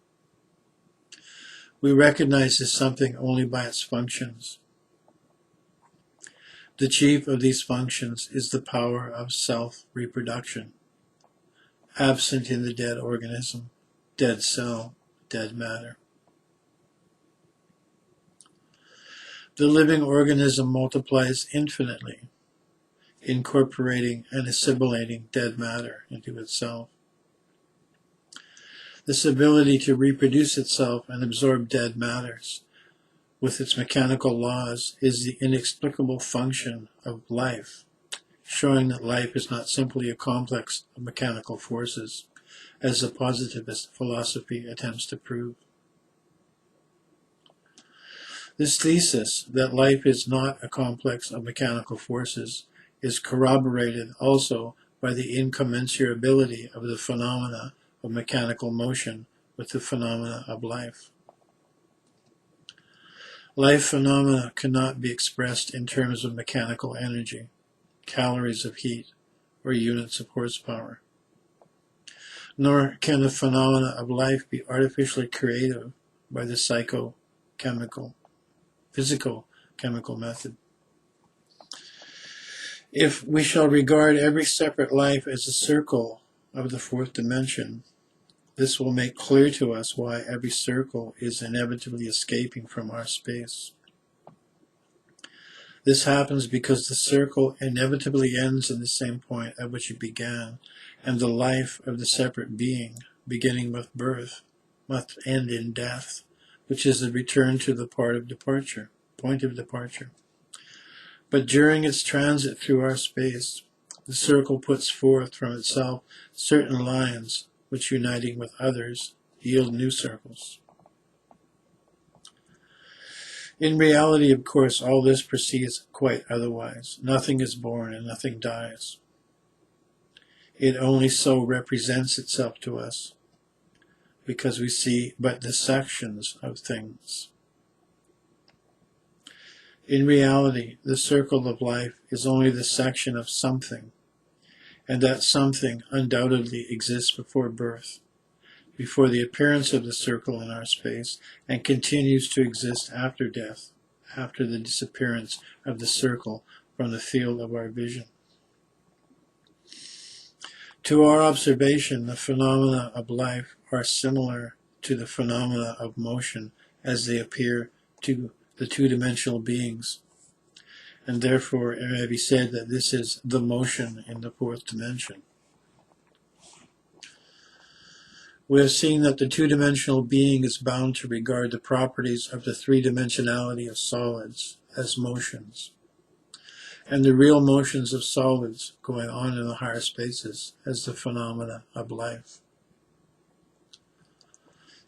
We recognize this something only by its functions. The chief of these functions is the power of self-reproduction, absent in the dead organism, dead cell, dead matter. The living organism multiplies infinitely, incorporating and assimilating dead matter into itself. This ability to reproduce itself and absorb dead matters with its mechanical laws is the inexplicable function of life, showing that life is not simply a complex of mechanical forces, as the positivist philosophy attempts to prove. This thesis, that life is not a complex of mechanical forces, is corroborated also by the incommensurability of the phenomena of mechanical motion with the phenomena of life. Life phenomena cannot be expressed in terms of mechanical energy. calories of heat, or units of horsepower. Nor can the phenomena of life be artificially created by the physical-chemical method. If we shall regard every separate life as a circle of the fourth dimension, this will make clear to us why every circle is inevitably escaping from our space. This happens because the circle inevitably ends in the same point at which it began, and the life of the separate being, beginning with birth, must end in death, which is the return to the point of departure. But during its transit through our space, the circle puts forth from itself certain lines which, uniting with others, yield new circles. In reality, of course, all this proceeds quite otherwise. Nothing is born and nothing dies. It only so represents itself to us, because we see but the sections of things. In reality, the circle of life is only the section of something, and that something undoubtedly exists before birth, before the appearance of the circle in our space, and continues to exist after death, after the disappearance of the circle from the field of our vision. To our observation, the phenomena of life are similar to the phenomena of motion as they appear to the two-dimensional beings, and therefore it may be said that this is the motion in the fourth dimension. We have seen that the two-dimensional being is bound to regard the properties of the three-dimensionality of solids as motions, and the real motions of solids going on in the higher spaces as the phenomena of life.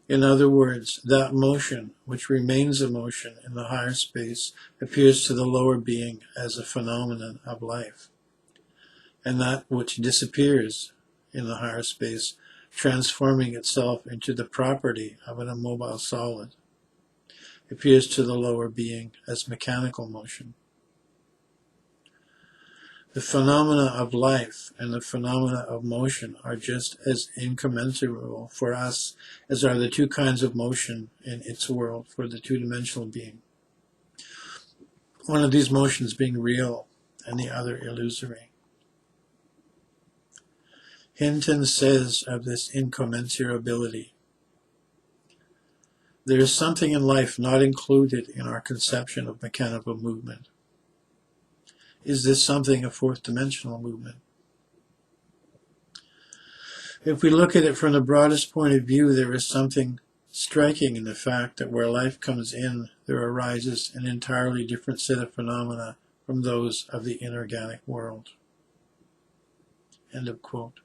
In other words, that motion which remains a motion in the higher space appears to the lower being as a phenomenon of life, and that which disappears in the higher space, transforming itself into the property of an immobile solid, appears to the lower being as mechanical motion. The phenomena of life and the phenomena of motion are just as incommensurable for us as are the two kinds of motion in its world for the two-dimensional being, one of these motions being real and the other illusory. Hinton says of this incommensurability, "There is something in life not included in our conception of mechanical movement. Is this something a fourth-dimensional movement? If we look at it from the broadest point of view, there is something striking in the fact that where life comes in, there arises an entirely different set of phenomena from those of the inorganic world." End of quote.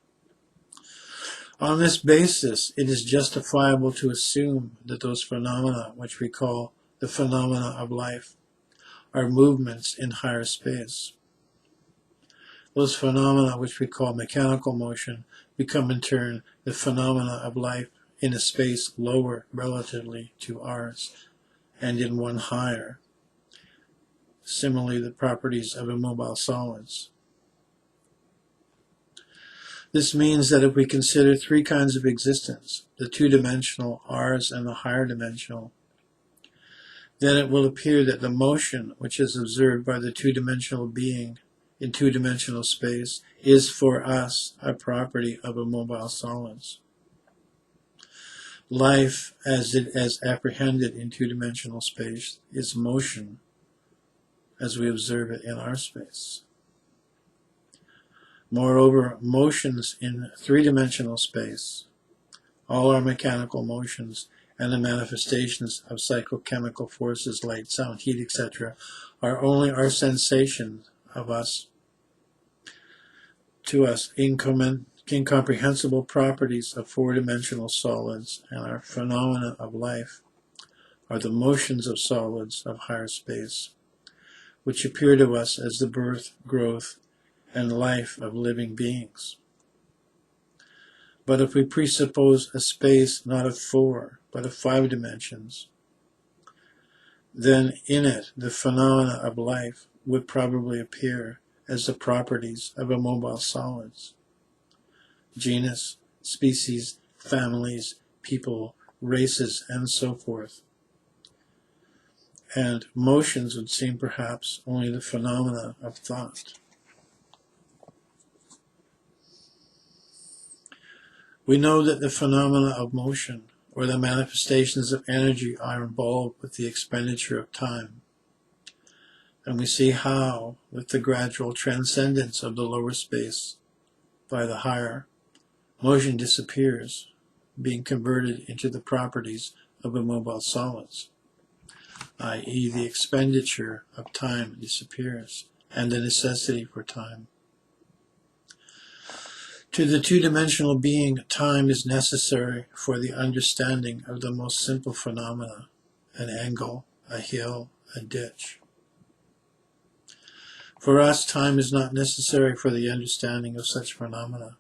On this basis, it is justifiable to assume that those phenomena, which we call the phenomena of life, are movements in higher space. Those phenomena which we call mechanical motion become in turn the phenomena of life in a space lower relatively to ours and in one higher. Similarly, the properties of immobile solids. This means that if we consider three kinds of existence, the two-dimensional, ours, and the higher dimensional, then it will appear that the motion which is observed by the two-dimensional being in two-dimensional space is for us a property of immobile solids. Life, as apprehended in two-dimensional space, is motion as we observe it in our space. Moreover, motions in three-dimensional space, all our mechanical motions, and the manifestations of psychochemical forces, light, sound, heat, etc., are only our sensations of us, to us, incomprehensible properties of four-dimensional solids, and our phenomena of life are the motions of solids of higher space, which appear to us as the birth, growth, and life of living beings. But if we presuppose a space not of four, but of 5 dimensions, then in it the phenomena of life would probably appear as the properties of immobile solids. Genus, species, families, people, races, and so forth. And motions would seem perhaps only the phenomena of thought. We know that the phenomena of motion, or the manifestations of energy, are involved with the expenditure of time. And we see how, with the gradual transcendence of the lower space by the higher, motion disappears, being converted into the properties of immobile solids, i.e. the expenditure of time disappears, and the necessity for time. To the two-dimensional being, time is necessary for the understanding of the most simple phenomena, an angle, a hill, a ditch. For us, time is not necessary for the understanding of such phenomena,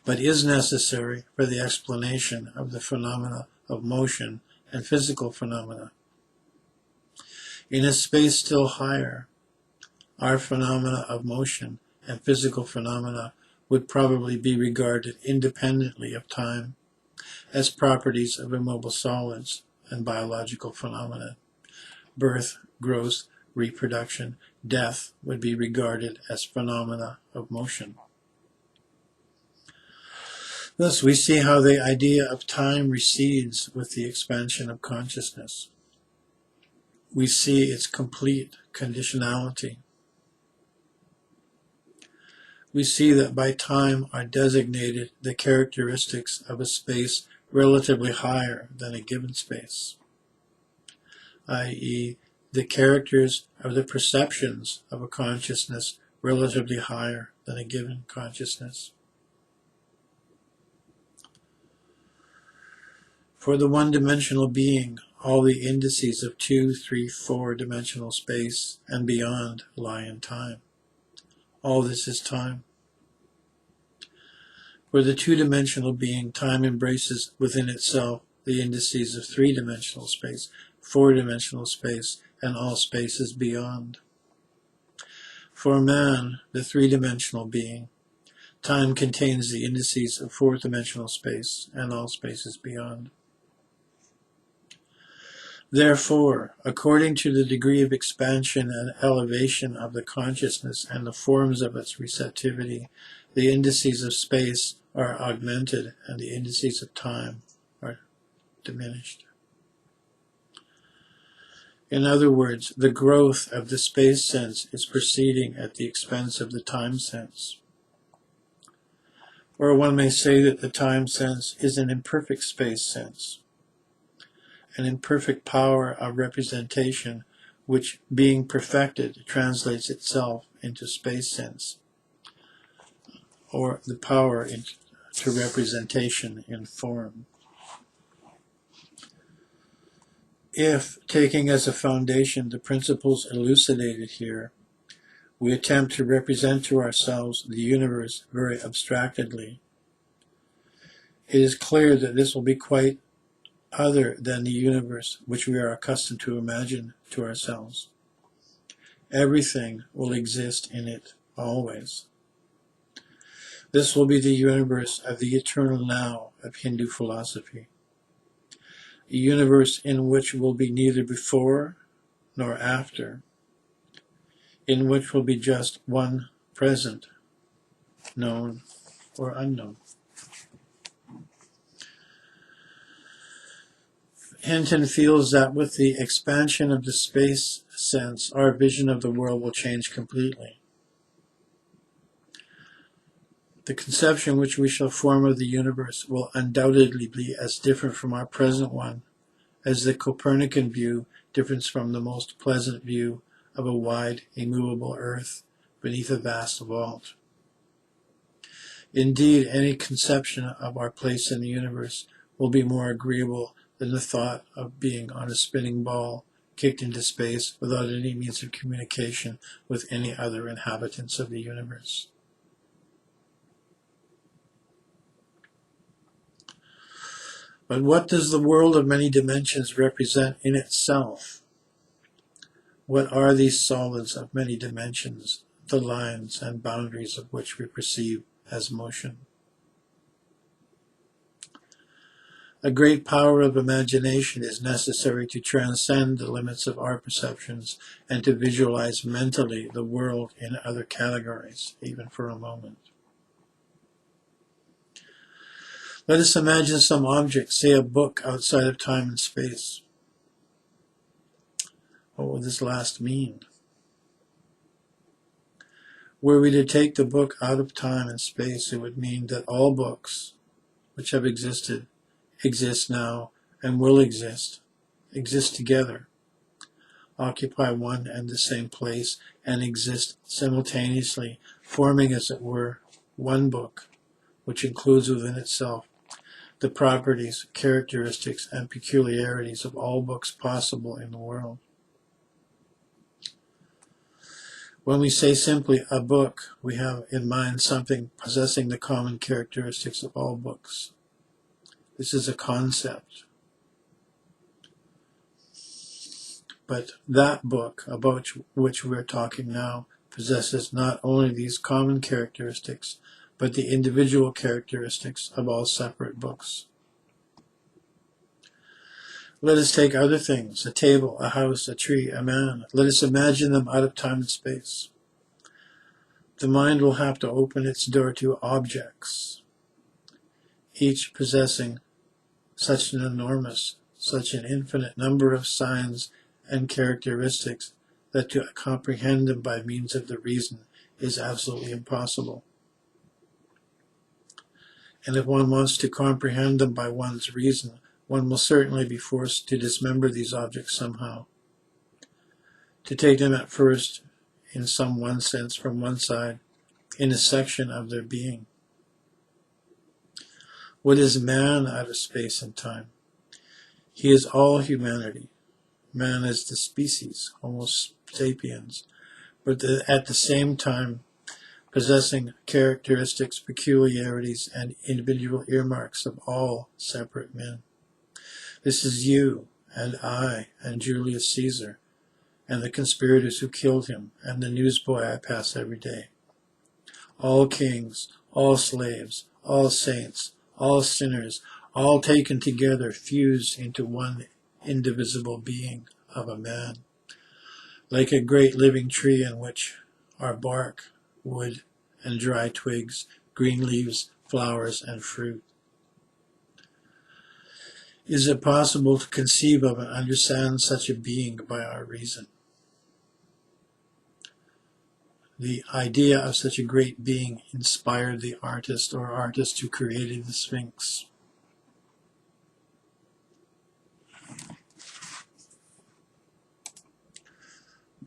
but is necessary for the explanation of the phenomena of motion and physical phenomena. In a space still higher, our phenomena of motion and physical phenomena would probably be regarded independently of time as properties of immobile solids and biological phenomena. Birth, growth, reproduction, death would be regarded as phenomena of motion. Thus, we see how the idea of time recedes with the expansion of consciousness. We see its complete conditionality. We see that by time are designated the characteristics of a space relatively higher than a given space, i.e., the characters of the perceptions of a consciousness relatively higher than a given consciousness. For the one-dimensional being, all the indices of 2, 3, 4-dimensional space and beyond lie in time. All this is time. For the two-dimensional being, time embraces within itself the indices of 3-dimensional space, 4-dimensional space, and all spaces beyond. For man, the 3-dimensional being, time contains the indices of 4th-dimensional space and all spaces beyond. Therefore, according to the degree of expansion and elevation of the consciousness and the forms of its receptivity, the indices of space are augmented and the indices of time are diminished. In other words, the growth of the space sense is proceeding at the expense of the time sense. Or one may say that the time sense is an imperfect space sense, an imperfect power of representation which, being perfected, translates itself into space sense, or the power to representation in form. If, taking as a foundation the principles elucidated here, we attempt to represent to ourselves the universe very abstractedly, it is clear that this will be quite other than the universe which we are accustomed to imagine to ourselves. Everything will exist in it always. This will be the universe of the eternal now of Hindu philosophy, a universe in which will be neither before nor after, in which will be just one present, known or unknown. Hinton feels that with the expansion of the space sense, our vision of the world will change completely. The conception which we shall form of the universe will undoubtedly be as different from our present one as the Copernican view differs from the most pleasant view of a wide, immovable earth beneath a vast vault. Indeed, any conception of our place in the universe will be more agreeable than the thought of being on a spinning ball kicked into space without any means of communication with any other inhabitants of the universe. But what does the world of many dimensions represent in itself? What are these solids of many dimensions, the lines and boundaries of which we perceive as motion? A great power of imagination is necessary to transcend the limits of our perceptions and to visualize mentally the world in other categories, even for a moment. Let us imagine some object, say a book, outside of time and space. What would this last mean? Were we to take the book out of time and space, it would mean that all books which have existed, exist now, and will exist together, occupy one and the same place, and exist simultaneously, forming, as it were, one book, which includes within itself the properties, characteristics, and peculiarities of all books possible in the world. When we say simply a book, we have in mind something possessing the common characteristics of all books. This is a concept. But that book about which we're talking now possesses not only these common characteristics, but the individual characteristics of all separate books. Let us take other things, a table, a house, a tree, a man. Let us imagine them out of time and space. The mind will have to open its door to objects, each possessing such an enormous, such an infinite number of signs and characteristics that to comprehend them by means of the reason is absolutely impossible. And if one wants to comprehend them by one's reason, one will certainly be forced to dismember these objects somehow, to take them at first, in some one sense, from one side, in a section of their being. What is man out of space and time? He is all humanity. Man is the species, Homo sapiens, but at the same time possessing characteristics, peculiarities, and individual earmarks of all separate men. This is you and I and Julius Caesar and the conspirators who killed him and the newsboy I pass every day. All kings, all slaves, all saints, all sinners, all taken together, fused into one indivisible being of a man, like a great living tree in which are bark, wood, and dry twigs, green leaves, flowers, and fruit. Is it possible to conceive of and understand such a being by our reason? The idea of such a great being inspired the artist or artists who created the Sphinx.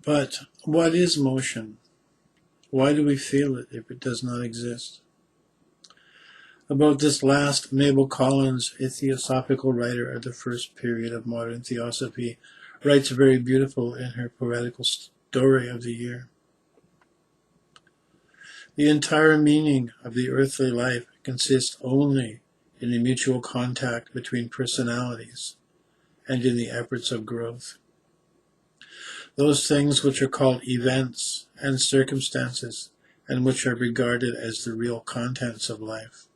But what is motion? Why do we feel it if it does not exist? About this last, Mabel Collins, a theosophical writer of the first period of modern theosophy, writes very beautiful in her poetical story of the year. The entire meaning of the earthly life consists only in the mutual contact between personalities and in the efforts of growth. Those things which are called events and circumstances and which are regarded as the real contents of life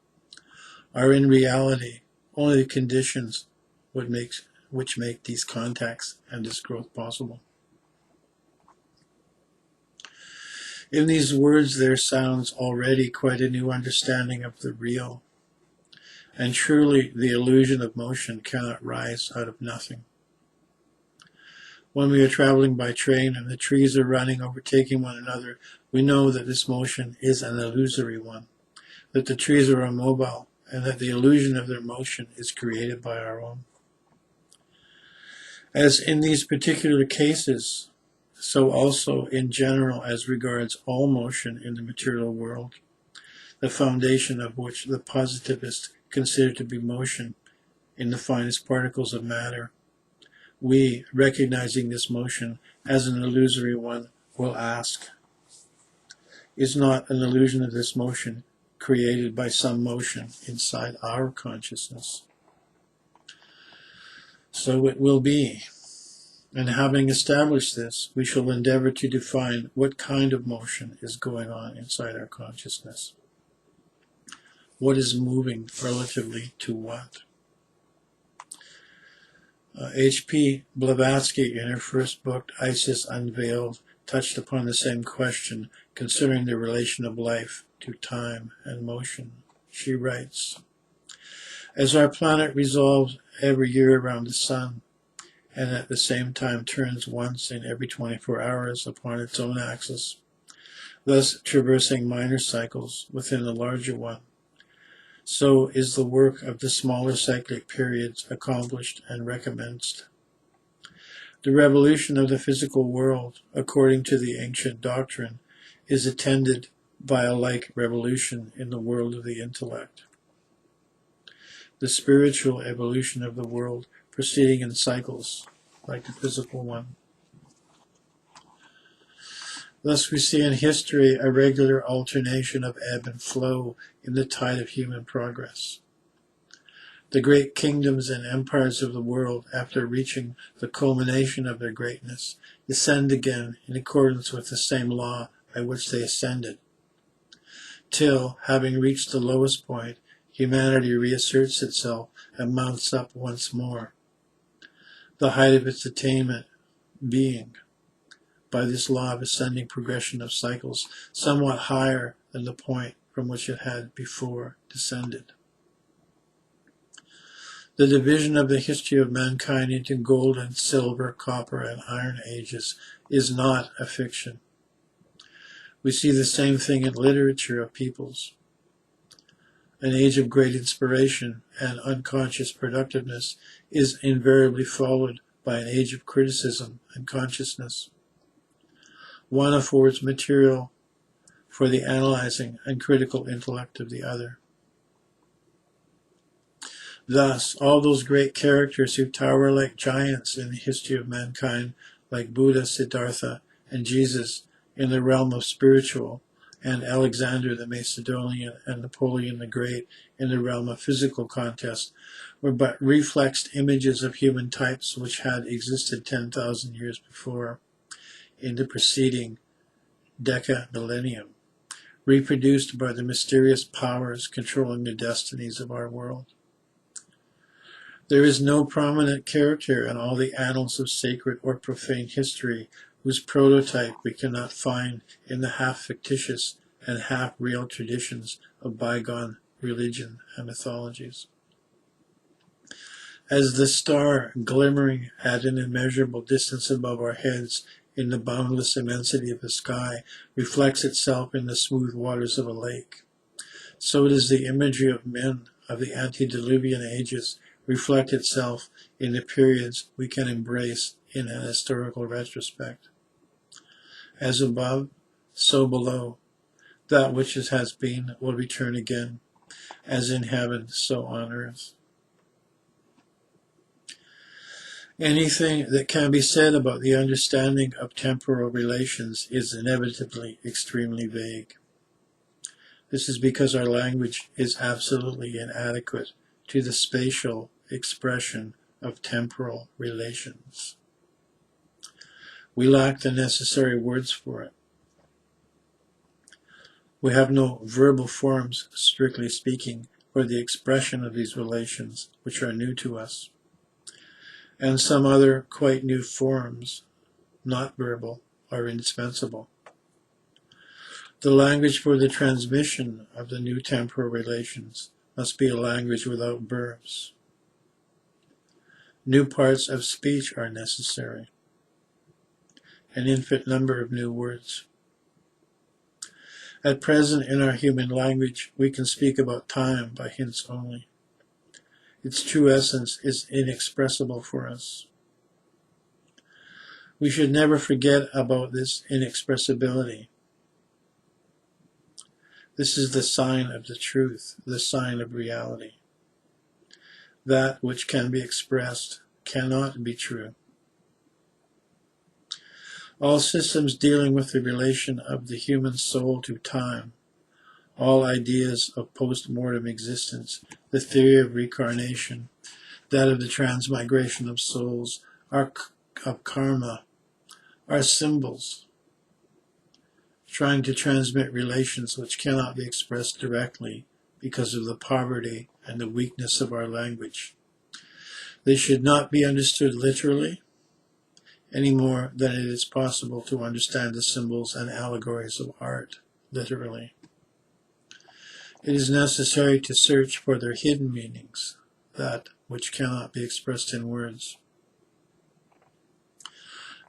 are in reality only the conditions which make these contacts and this growth possible. In these words there sounds already quite a new understanding of the real, and truly the illusion of motion cannot rise out of nothing. When we are traveling by train and the trees are running, overtaking one another, we know that this motion is an illusory one, that the trees are immobile, and that the illusion of their motion is created by our own. As in these particular cases, so also in general as regards all motion in the material world, the foundation of which the positivists consider to be motion in the finest particles of matter, we, recognizing this motion as an illusory one, will ask, is not an illusion of this motion created by some motion inside our consciousness? So it will be. And having established this, we shall endeavor to define what kind of motion is going on inside our consciousness. What is moving relatively to what? H.P. Blavatsky, in her first book, Isis Unveiled, touched upon the same question concerning the relation of life to time and motion. She writes, "As our planet revolves every year around the sun, and at the same time turns once in every 24 hours upon its own axis, thus traversing minor cycles within the larger one, so is the work of the smaller cyclic periods accomplished and recommenced. The revolution of the physical world, according to the ancient doctrine, is attended by a like revolution in the world of the intellect. The spiritual evolution of the world proceeding in cycles, like the physical one. Thus we see in history a regular alternation of ebb and flow in the tide of human progress. The great kingdoms and empires of the world, after reaching the culmination of their greatness, descend again in accordance with the same law by which they ascended, till, having reached the lowest point, humanity reasserts itself and mounts up once more, the height of its attainment being, by this law of ascending progression of cycles, somewhat higher than the point from which it had before descended. The division of the history of mankind into golden, silver, copper, and iron ages is not a fiction. We see the same thing in literature of peoples. An age of great inspiration and unconscious productiveness is invariably followed by an age of criticism and consciousness. One affords material for the analyzing and critical intellect of the other. Thus, all those great characters who tower like giants in the history of mankind, like Buddha, Siddhartha, and Jesus in the realm of spiritual, and Alexander the Macedonian and Napoleon the Great in the realm of physical contest, were but reflexed images of human types which had existed 10,000 years before, in the preceding deca-millennium, reproduced by the mysterious powers controlling the destinies of our world. There is no prominent character in all the annals of sacred or profane history whose prototype we cannot find in the half-fictitious and half-real traditions of bygone religion and mythologies. As the star glimmering at an immeasurable distance above our heads in the boundless immensity of the sky reflects itself in the smooth waters of a lake, so does the imagery of men of the antediluvian ages reflect itself in the periods we can embrace in an historical retrospect. As above, so below. That which has been will return again, as in heaven, so on earth. Anything that can be said about the understanding of temporal relations is inevitably extremely vague. This is because our language is absolutely inadequate to the spatial expression of temporal relations. We lack the necessary words for it. We have no verbal forms, strictly speaking, for the expression of these relations, which are new to us. And some other quite new forms, not verbal, are indispensable. The language for the transmission of the new temporal relations must be a language without verbs. New parts of speech are necessary, an infinite number of new words. At present, in our human language, we can speak about time by hints only. Its true essence is inexpressible for us. We should never forget about this inexpressibility. This is the sign of the truth, the sign of reality. That which can be expressed cannot be true. All systems dealing with the relation of the human soul to time, all ideas of post-mortem existence, the theory of reincarnation, that of the transmigration of souls, are of karma are symbols, trying to transmit relations which cannot be expressed directly because of the poverty and the weakness of our language. They should not be understood literally, any more than it is possible to understand the symbols and allegories of art literally. It is necessary to search for their hidden meanings, that which cannot be expressed in words.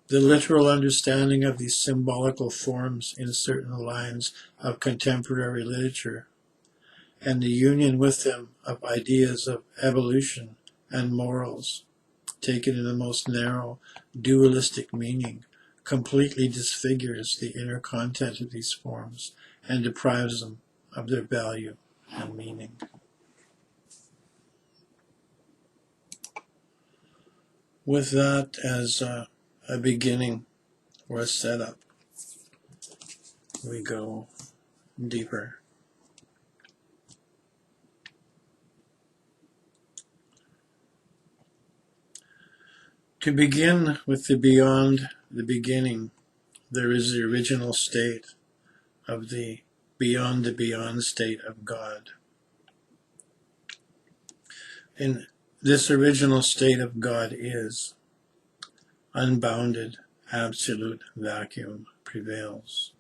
The literal understanding of these symbolical forms in certain lines of contemporary literature, and the union with them of ideas of evolution and morals, taken in the most narrow, dualistic meaning, completely disfigures the inner content of these forms and deprives them of their value and meaning. With that as a beginning or a setup, we go deeper. To begin with the beyond the beginning, there is the original state of the beyond state of God. In this original state of God is unbounded, absolute vacuum prevails.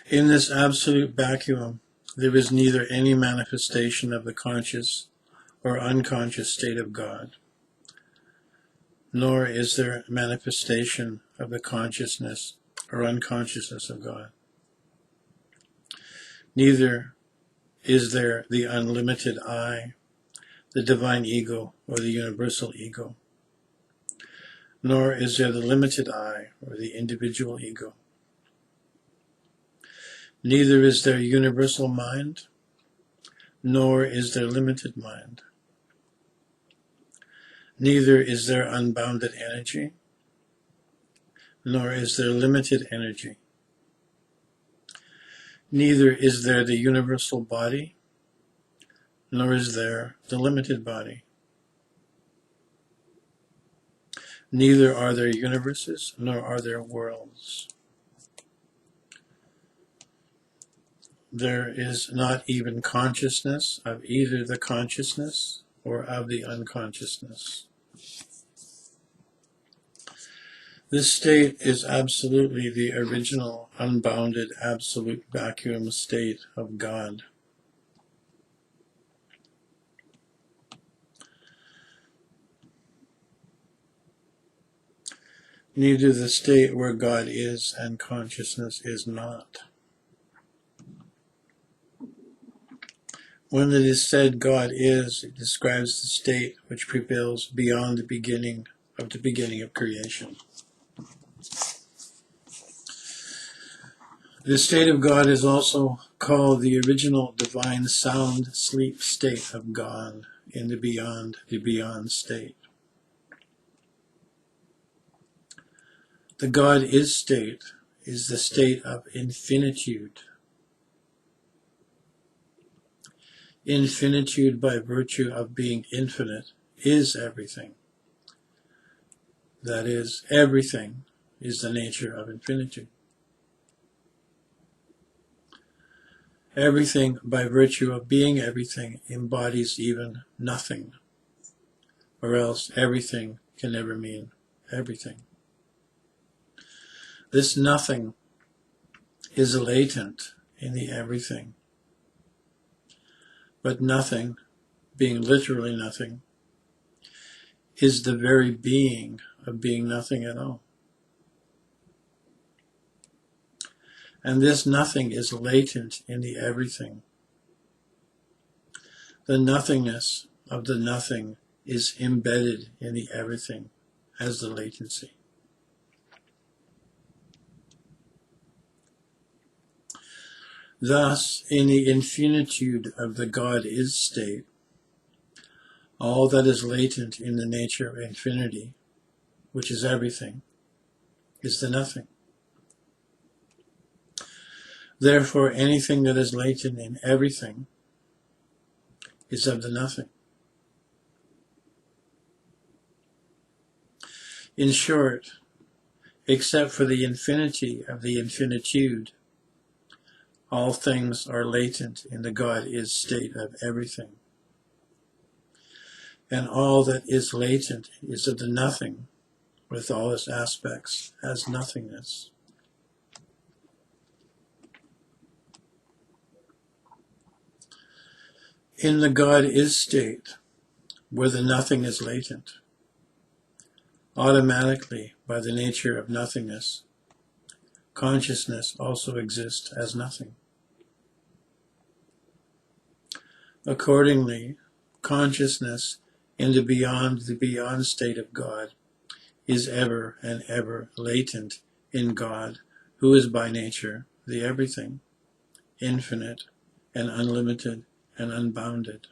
In this absolute vacuum, there is neither any manifestation of the conscious or unconscious state of God, nor is there manifestation of the consciousness or unconsciousness of God. Neither is there the unlimited I, the divine ego, or the universal ego, nor is there the limited I, or the individual ego. Neither is there universal mind, nor is there limited mind. Neither is there unbounded energy, nor is there limited energy. Neither is there the universal body, nor is there the limited body. Neither are there universes, nor are there worlds. There is not even consciousness of either the consciousness or of the unconsciousness. This state is absolutely the original, unbounded, absolute vacuum state of God. Neither the state where God is and consciousness is not. When it is said God is, it describes the state which prevails beyond the beginning of creation. The state of God is also called the original divine sound sleep state of God in the beyond state. The God is state is the state of infinitude. Infinitude, by virtue of being infinite, is everything. That is, everything is the nature of infinitude. Everything, by virtue of being everything, embodies even nothing, or else everything can never mean everything. This nothing is latent in the everything, but nothing, being literally nothing, is the very being of being nothing at all. And this nothing is latent in the everything. The nothingness of the nothing is embedded in the everything as the latency. Thus, in the infinitude of the God is state, all that is latent in the nature of infinity, which is everything, is the nothing. Therefore, anything that is latent in everything is of the nothing. In short, except for the infinity of the infinitude, all things are latent in the God-is state of everything. And all that is latent is of the nothing, with all its aspects as nothingness. In the God-is state, where the nothing is latent, automatically, by the nature of nothingness, consciousness also exists as nothing. Accordingly, consciousness in the beyond state of God is ever and ever latent in God, who is by nature the everything, infinite and unlimited and unbounded.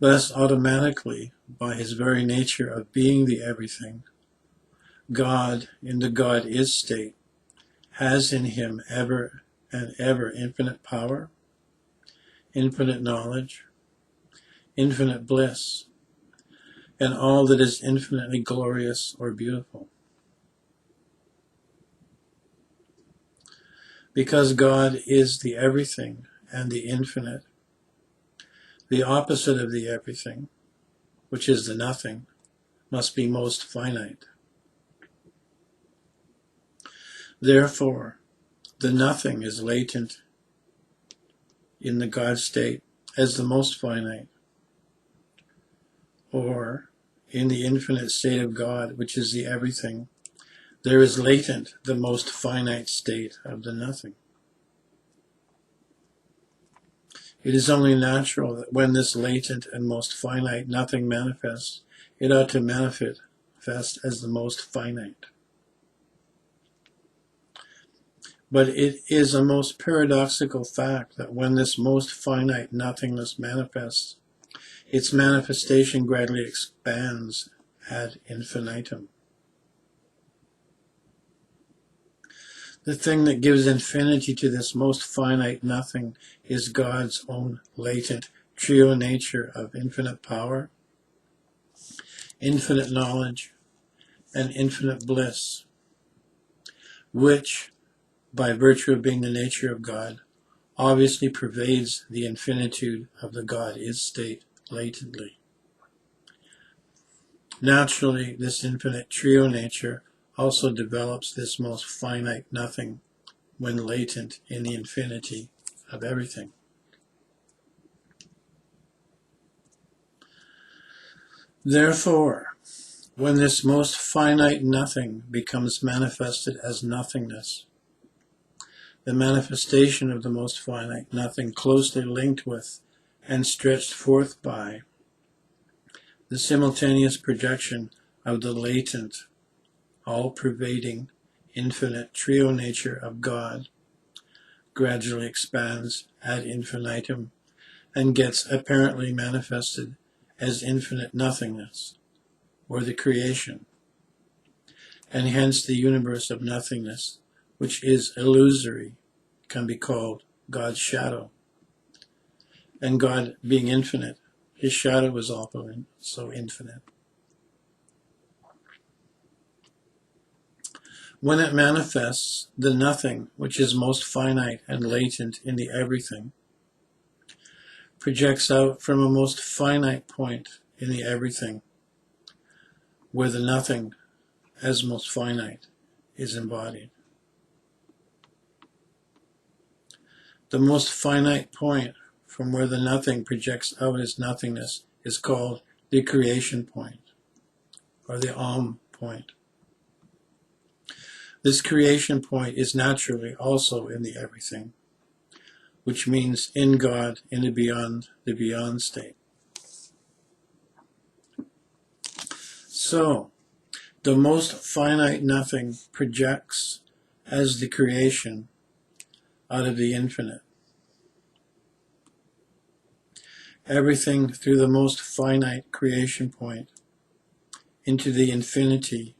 Thus, automatically, by his very nature of being the everything, God, in the God-is state, has in him ever and ever infinite power, infinite knowledge, infinite bliss, and all that is infinitely glorious or beautiful. Because God is the everything and the infinite, the opposite of the everything, which is the nothing, must be most finite. Therefore, the nothing is latent in the God state as the most finite, or in the infinite state of God, which is the everything, there is latent the most finite state of the nothing. It is only natural that when this latent and most finite nothing manifests, it ought to manifest as the most finite. But it is a most paradoxical fact that when this most finite nothingness manifests, its manifestation gradually expands ad infinitum. The thing that gives infinity to this most finite nothing is God's own latent trio nature of infinite power, infinite knowledge, and infinite bliss, which, by virtue of being the nature of God, obviously pervades the infinitude of the God-is state latently. Naturally, this infinite trio nature also develops this most finite nothing when latent in the infinity of everything. Therefore, when this most finite nothing becomes manifested as nothingness, the manifestation of the most finite nothing closely linked with and stretched forth by the simultaneous projection of the latent, all-pervading, infinite trio nature of God gradually expands ad infinitum and gets apparently manifested as infinite nothingness, or the creation, and hence the universe of nothingness, which is illusory, can be called God's shadow. And God being infinite, his shadow is also infinite. When it manifests, the nothing, which is most finite and latent in the everything, projects out from a most finite point in the everything, where the nothing, as most finite, is embodied. The most finite point from where the nothing projects out as nothingness is called the creation point, or the point. This creation point is naturally also in the everything, which means in God in the beyond state. So, the most finite nothing projects as the creation out of the infinite. Everything through the most finite creation point into the infinity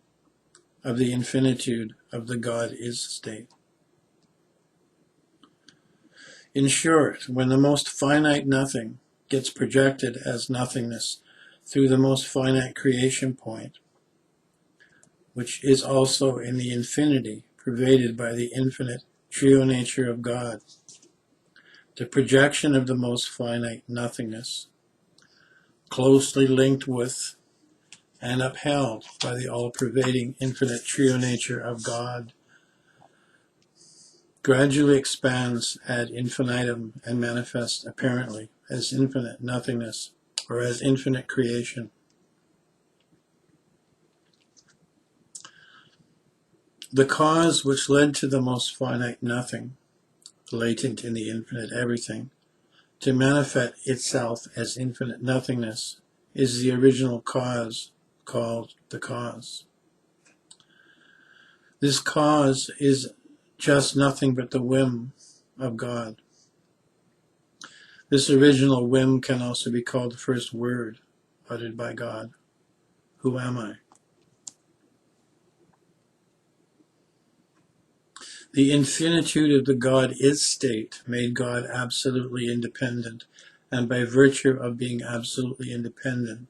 of the infinitude of the God-is state. In short, when the most finite nothing gets projected as nothingness through the most finite creation point, which is also in the infinity, pervaded by the infinite trio nature of God, the projection of the most finite nothingness, closely linked with and upheld by the all-pervading infinite trio nature of God, gradually expands ad infinitum and manifests apparently as infinite nothingness or as infinite creation. The cause which led to the most finite nothing, latent in the infinite everything, to manifest itself as infinite nothingness is the original cause called the cause. This cause is just nothing but the whim of God. This original whim can also be called the first word uttered by God. Who am I? The infinitude of the God is state made God absolutely independent, and by virtue of being absolutely independent,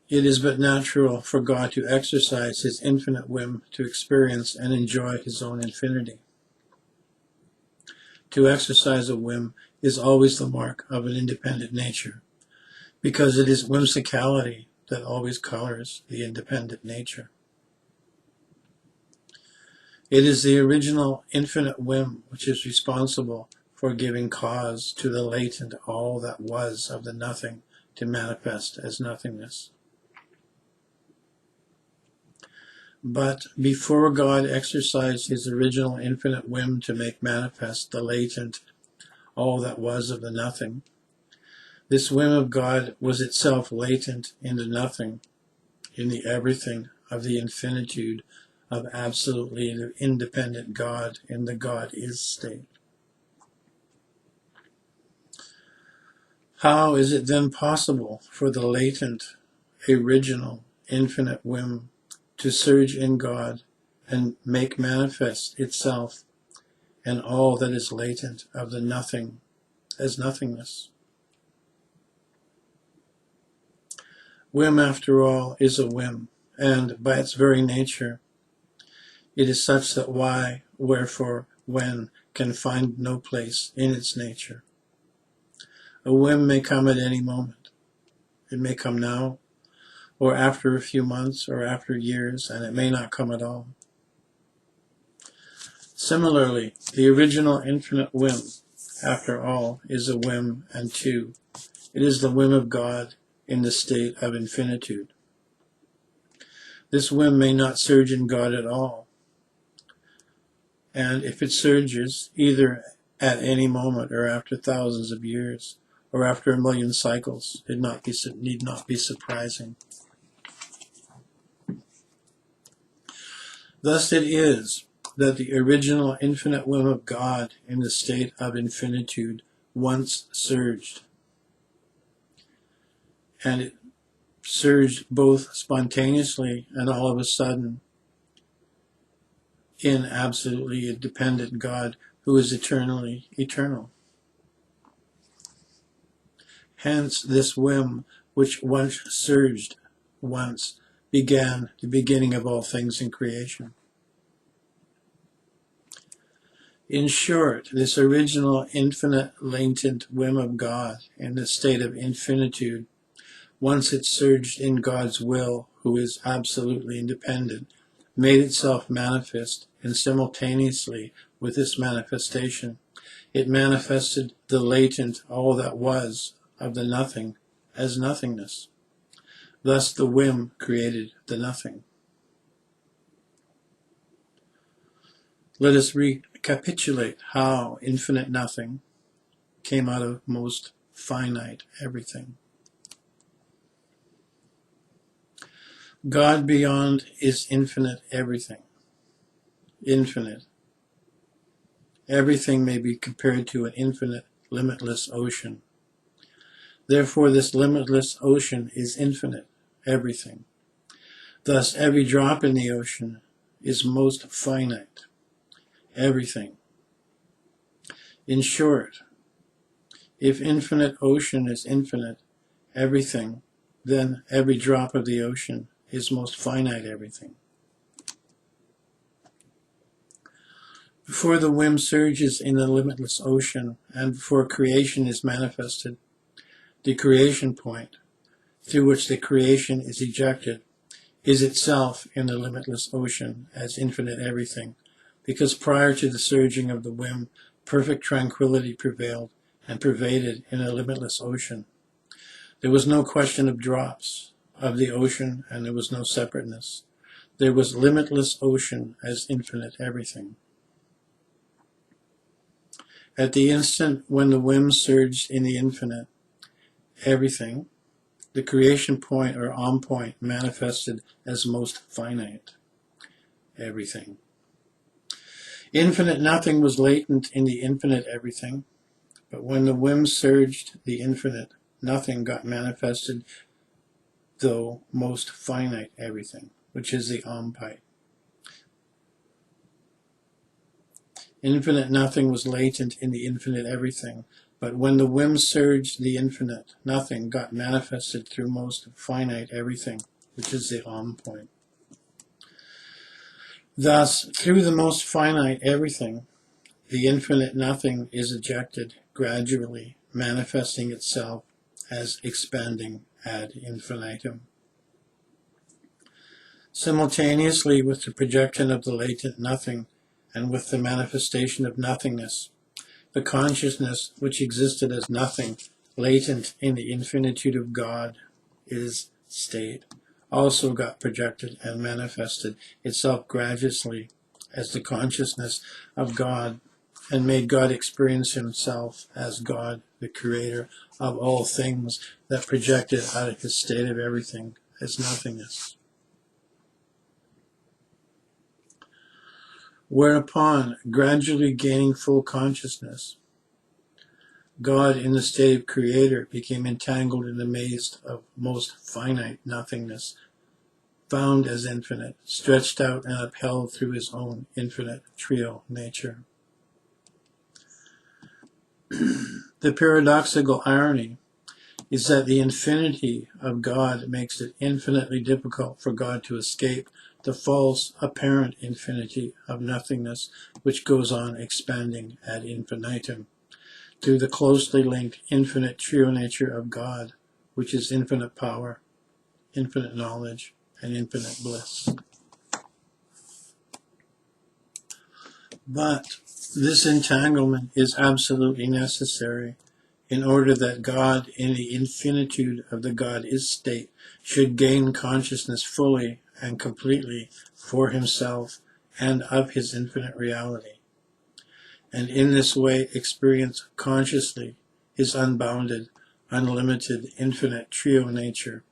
it is but natural for God to exercise his infinite whim to experience and enjoy his own infinity. To exercise a whim is always the mark of an independent nature, because it is whimsicality that always colors the independent nature. It is the original infinite whim which is responsible for giving cause to the latent all that was of the nothing to manifest as nothingness. But before God exercised his original infinite whim to make manifest the latent all that was of the nothing, this whim of God was itself latent in the nothing, in the everything of the infinitude of absolutely independent God in the God is state. How is it then possible for the latent, original, infinite whim to surge in God and make manifest itself and all that is latent of the nothing as nothingness? Whim, after all, is a whim, and by its very nature, it is such that why, wherefore, when can find no place in its nature. A whim may come at any moment. It may come now, or after a few months, or after years, and it may not come at all. Similarly, the original infinite whim, after all, is a whim, and too, it is the whim of God in the state of infinitude. This whim may not surge in God at all, and if it surges, either at any moment or after thousands of years, or after a million cycles, it need not be surprising. Thus it is that the original infinite whim of God in the state of infinitude once surged, and it surged both spontaneously and all of a sudden in absolutely independent God who is eternally eternal. Hence this whim which once surged once began the beginning of all things in creation. In short, this original infinite latent whim of God in the state of infinitude, once it surged in God's will, who is absolutely independent, made itself manifest, and simultaneously with this manifestation, it manifested the latent all that was of the nothing as nothingness. Thus the whim created the nothing. Let us recapitulate how infinite nothing came out of most finite everything. God beyond is infinite everything. Infinite. Everything may be compared to an infinite, limitless ocean. Therefore, this limitless ocean is infinite everything. Thus, every drop in the ocean is most finite everything. In short, if infinite ocean is infinite, everything, then every drop of the ocean is most finite everything. Before the whim surges in the limitless ocean, and before creation is manifested, the creation point, through which the creation is ejected, is itself in the limitless ocean as infinite everything, because prior to the surging of the whim, perfect tranquility prevailed and pervaded in a limitless ocean. There was no question of drops of the ocean, and there was no separateness. There was limitless ocean as infinite everything. At the instant when the whim surged in the infinite everything, the creation point or on point manifested as most finite everything. Infinite nothing was latent in the infinite everything, but when the whim surged the infinite nothing got manifested, though most finite everything, which is the on point. Infinite nothing was latent in the infinite everything, but when the whim surged, the infinite nothing got manifested through most finite everything, which is the on point. Thus, through the most finite everything, the infinite nothing is ejected, gradually manifesting itself as expanding ad infinitum. Simultaneously with the projection of the latent nothing, and with the manifestation of nothingness, the consciousness which existed as nothing, latent in the infinitude of God, is state, also got projected and manifested itself gradually as the consciousness of God, and made God experience himself as God, the creator of all things, that projected out of his state of everything as nothingness. Whereupon, gradually gaining full consciousness, God in the state of creator became entangled in the maze of most finite nothingness, found as infinite, stretched out and upheld through his own infinite trio nature. The paradoxical irony is that the infinity of God makes it infinitely difficult for God to escape the false apparent infinity of nothingness, which goes on expanding ad infinitum through the closely linked infinite trio nature of God, which is infinite power, infinite knowledge, and infinite bliss. But this entanglement is absolutely necessary in order that God, in the infinitude of the God is state, should gain consciousness fully and completely for himself and of his infinite reality, and in this way experience consciously his unbounded, unlimited, infinite trio nature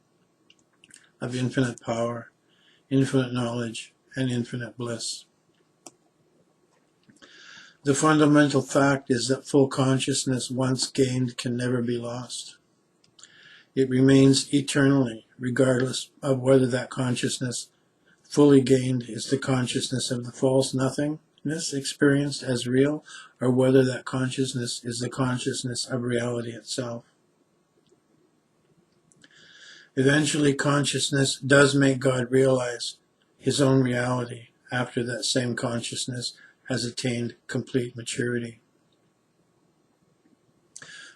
of infinite power, infinite knowledge, and infinite bliss. The fundamental fact is that full consciousness, once gained, can never be lost. It remains eternally, regardless of whether that consciousness, fully gained, is the consciousness of the false nothingness experienced as real, or whether that consciousness is the consciousness of reality itself. Eventually, consciousness does make God realize his own reality after that same consciousness has attained complete maturity.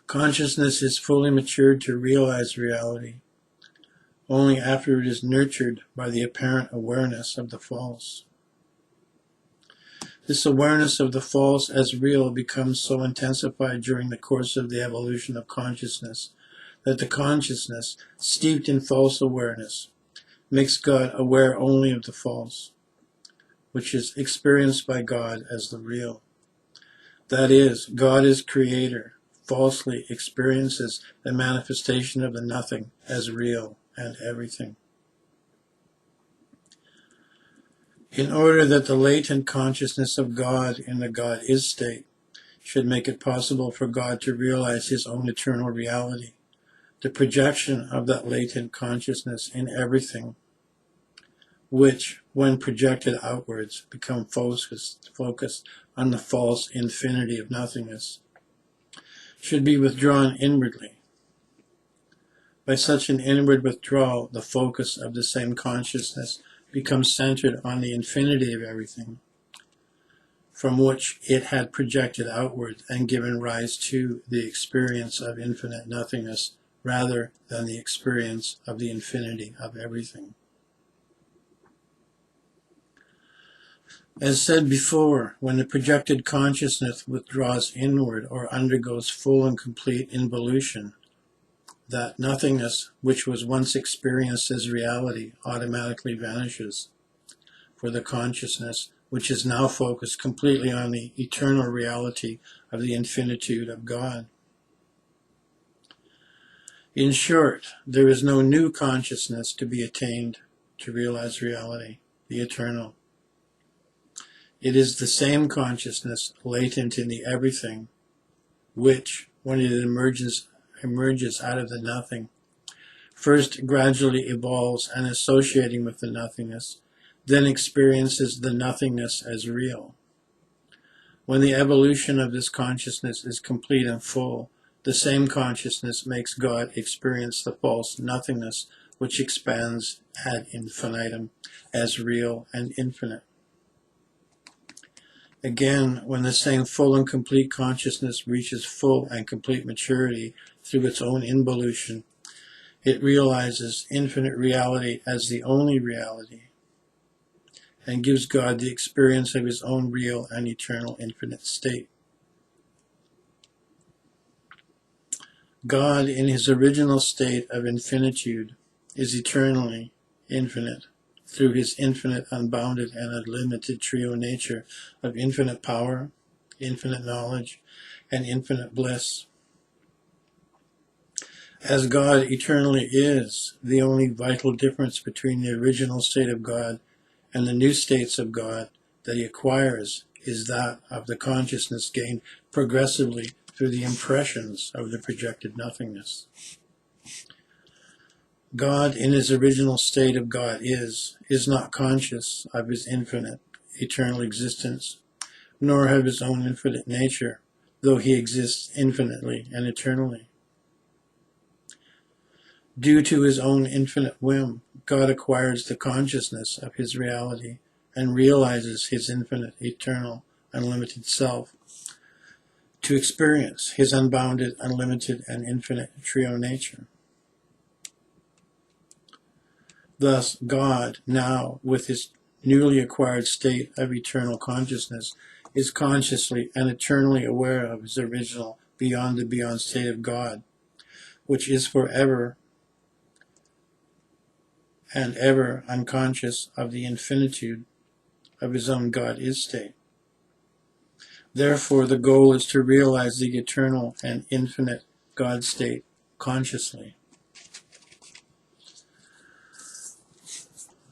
Consciousness is fully matured to realize reality only after it is nurtured by the apparent awareness of the false. This awareness of the false as real becomes so intensified during the course of the evolution of consciousness that the consciousness, steeped in false awareness, makes God aware only of the false, which is experienced by God as the real. That is, God is creator, falsely experiences the manifestation of the nothing as real and everything. In order that the latent consciousness of God in the God is state should make it possible for God to realize his own eternal reality, the projection of that latent consciousness in everything, which, when projected outwards, become focused on the false infinity of nothingness, should be withdrawn inwardly. By such an inward withdrawal, the focus of the same consciousness becomes centered on the infinity of everything, from which it had projected outward and given rise to the experience of infinite nothingness rather than the experience of the infinity of everything. As said before, when the projected consciousness withdraws inward or undergoes full and complete involution, that nothingness which was once experienced as reality automatically vanishes, for the consciousness which is now focused completely on the eternal reality of the infinitude of God. In short, there is no new consciousness to be attained to realize reality, the eternal. It is the same consciousness latent in the everything, which, when it emerges out of the nothing, first gradually evolves and associating with the nothingness, then experiences the nothingness as real. When the evolution of this consciousness is complete and full, the same consciousness makes God experience the false nothingness which expands ad infinitum as real and infinite. Again, when the same full and complete consciousness reaches full and complete maturity through its own involution, it realizes infinite reality as the only reality, and gives God the experience of his own real and eternal infinite state. God, in his original state of infinitude, is eternally infinite through his infinite, unbounded, and unlimited trio nature of infinite power, infinite knowledge, and infinite bliss. As God eternally is, the only vital difference between the original state of God and the new states of God that he acquires is that of the consciousness gained progressively through the impressions of the projected nothingness. God, in his original state of God is not conscious of his infinite, eternal existence, nor of his own infinite nature, though he exists infinitely and eternally. Due to his own infinite whim, God acquires the consciousness of his reality and realizes his infinite, eternal, unlimited self to experience his unbounded, unlimited, and infinite trio nature. Thus, God, now with his newly acquired state of eternal consciousness, is consciously and eternally aware of his original beyond the beyond state of God, which is forever and ever unconscious of the infinitude of his own God is state. Therefore, the goal is to realize the eternal and infinite God state consciously.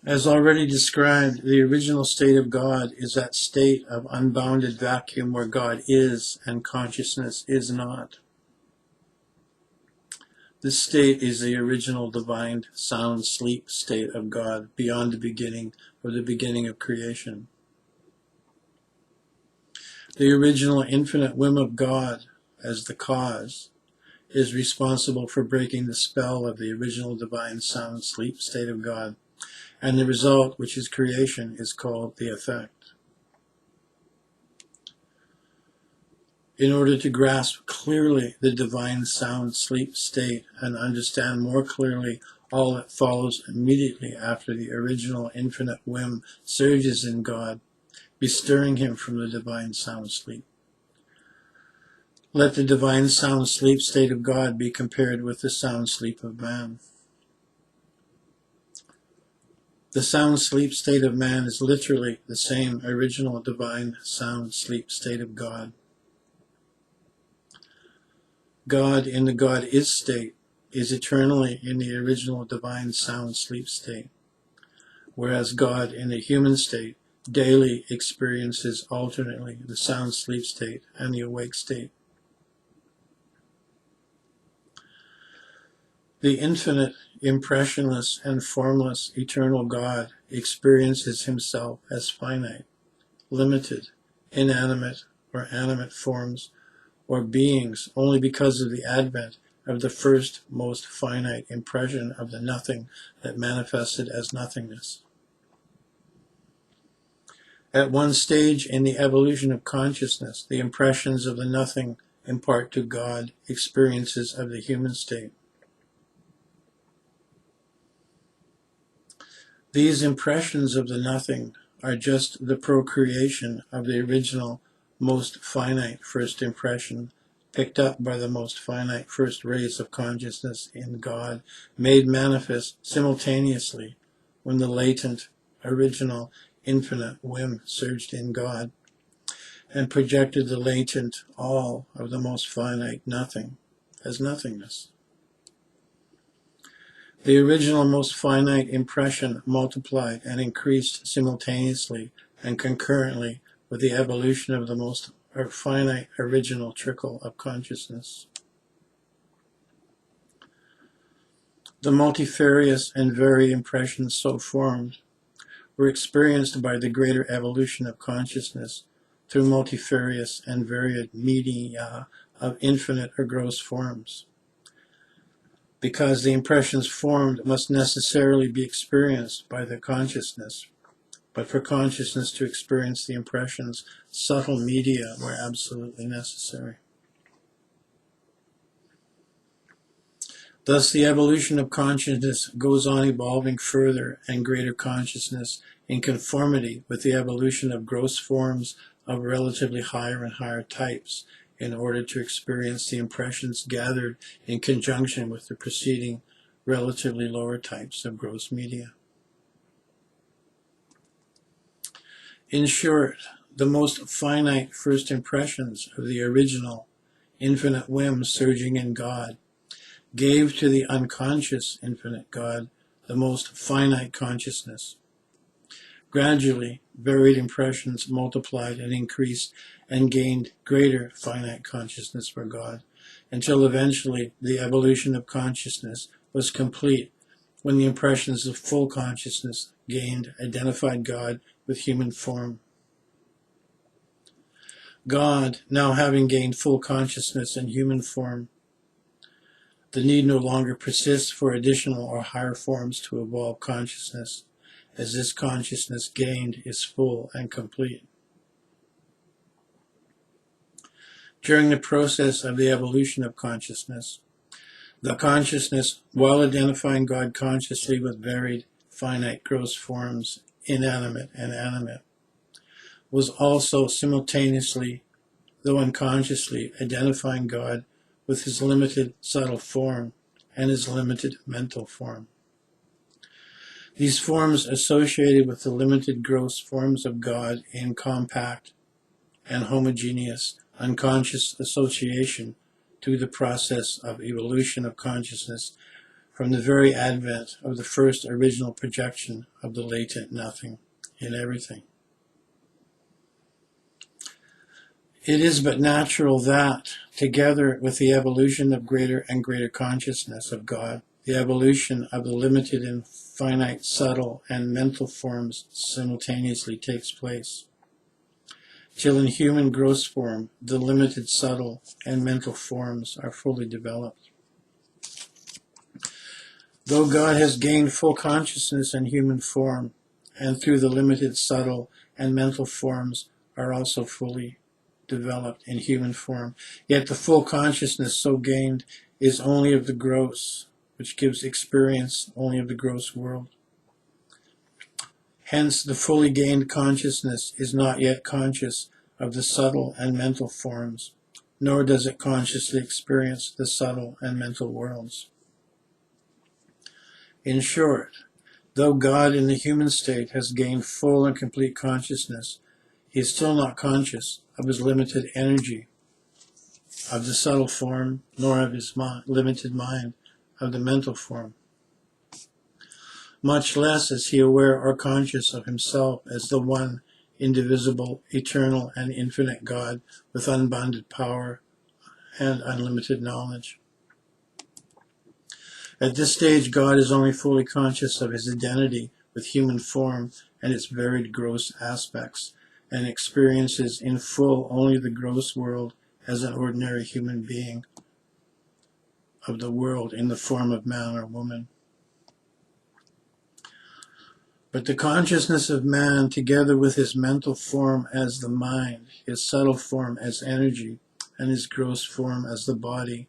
As already described, the original state of God is that state of unbounded vacuum where God is and consciousness is not. This state is the original divine sound sleep state of God beyond the beginning or the beginning of creation. The original infinite whim of God as the cause is responsible for breaking the spell of the original divine sound sleep state of God, and the result, which is creation, is called the effect. In order to grasp clearly the divine sound sleep state and understand more clearly all that follows immediately after the original infinite whim surges in God, bestirring him from the divine sound sleep, let the divine sound sleep state of God be compared with the sound sleep of man. The sound sleep state of man is literally the same original divine sound sleep state of God. God in the God is state is eternally in the original divine sound sleep state, whereas God in the human state daily experiences alternately the sound sleep state and the awake state. The infinite, impressionless, and formless eternal God experiences himself as finite, limited, inanimate, or animate forms or beings only because of the advent of the first most finite impression of the nothing that manifested as nothingness. At one stage in the evolution of consciousness, the impressions of the nothing impart to God experiences of the human state. These impressions of the nothing are just the procreation of the original most finite first impression, picked up by the most finite first rays of consciousness in God, made manifest simultaneously when the latent, original, infinite whim surged in God and projected the latent all of the most finite nothing as nothingness. The original most finite impression multiplied and increased simultaneously and concurrently with the evolution of the most finite original trickle of consciousness. The multifarious and varied impressions so formed were experienced by the greater evolution of consciousness through multifarious and varied media of infinite or gross forms. Because the impressions formed must necessarily be experienced by the consciousness, but for consciousness to experience the impressions, subtle media were absolutely necessary. Thus, the evolution of consciousness goes on evolving further and greater consciousness in conformity with the evolution of gross forms of relatively higher and higher types, in order to experience the impressions gathered in conjunction with the preceding relatively lower types of gross media. In short, the most finite first impressions of the original infinite whim surging in God gave to the unconscious infinite God the most finite consciousness. Gradually, varied impressions multiplied and increased and gained greater finite consciousness for God, until eventually the evolution of consciousness was complete when the impressions of full consciousness identified God with human form. God, now having gained full consciousness in human form, the need no longer persists for additional or higher forms to evolve consciousness, as this consciousness gained is full and complete. During the process of the evolution of consciousness, the consciousness, while identifying God consciously with varied, finite, gross forms, inanimate and animate, was also simultaneously, though unconsciously, identifying God with his limited subtle form and his limited mental form. These forms associated with the limited gross forms of God in compact and homogeneous unconscious association to the process of evolution of consciousness from the very advent of the first original projection of the latent nothing in everything. It is but natural that, together with the evolution of greater and greater consciousness of God, the evolution of the limited and finite subtle and mental forms simultaneously takes place, till in human gross form the limited subtle and mental forms are fully developed. Though God has gained full consciousness in human form, and through the limited subtle and mental forms are also fully developed in human form, yet the full consciousness so gained is only of the gross, which gives experience only of the gross world. Hence, the fully gained consciousness is not yet conscious of the subtle and mental forms, nor does it consciously experience the subtle and mental worlds. In short, though God in the human state has gained full and complete consciousness, he is still not conscious of his limited energy, of the subtle form, nor of his limited mind, of the mental form. Much less is he aware or conscious of himself as the one, indivisible, eternal, and infinite God with unbounded power and unlimited knowledge. At this stage, God is only fully conscious of his identity with human form and its varied gross aspects, and experiences in full only the gross world as an ordinary human being, of the world in the form of man or woman. But the consciousness of man, together with his mental form as the mind, his subtle form as energy, and his gross form as the body,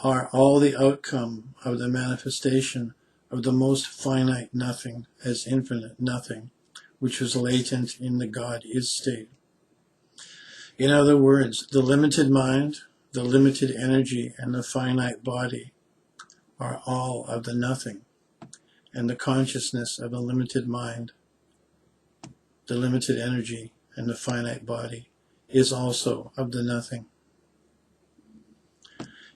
are all the outcome of the manifestation of the most finite nothing as infinite nothing, which was latent in the God-is state. In other words, the limited mind, the limited energy, and the finite body are all of the nothing, and the consciousness of the limited mind, the limited energy, and the finite body is also of the nothing.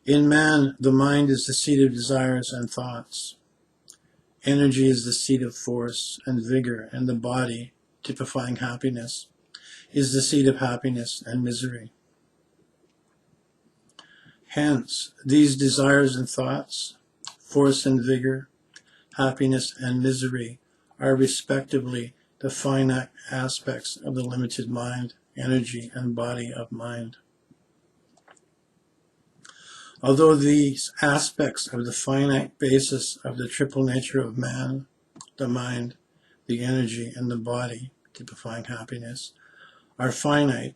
In man, the mind is the seat of desires and thoughts. Energy is the seat of force and vigor, and the body, typifying happiness, is the seat of happiness and misery. Hence, these desires and thoughts, force and vigor, happiness and misery, are respectively the finite aspects of the limited mind, energy, and body of mind. Although these aspects of the finite basis of the triple nature of man, the mind, the energy, and the body, typifying happiness, are finite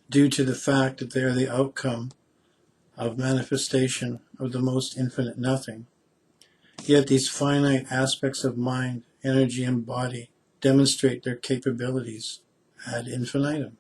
due to the fact that they are the outcome of manifestation of the most infinite nothing, yet these finite aspects of mind, energy, and body demonstrate their capabilities ad infinitum.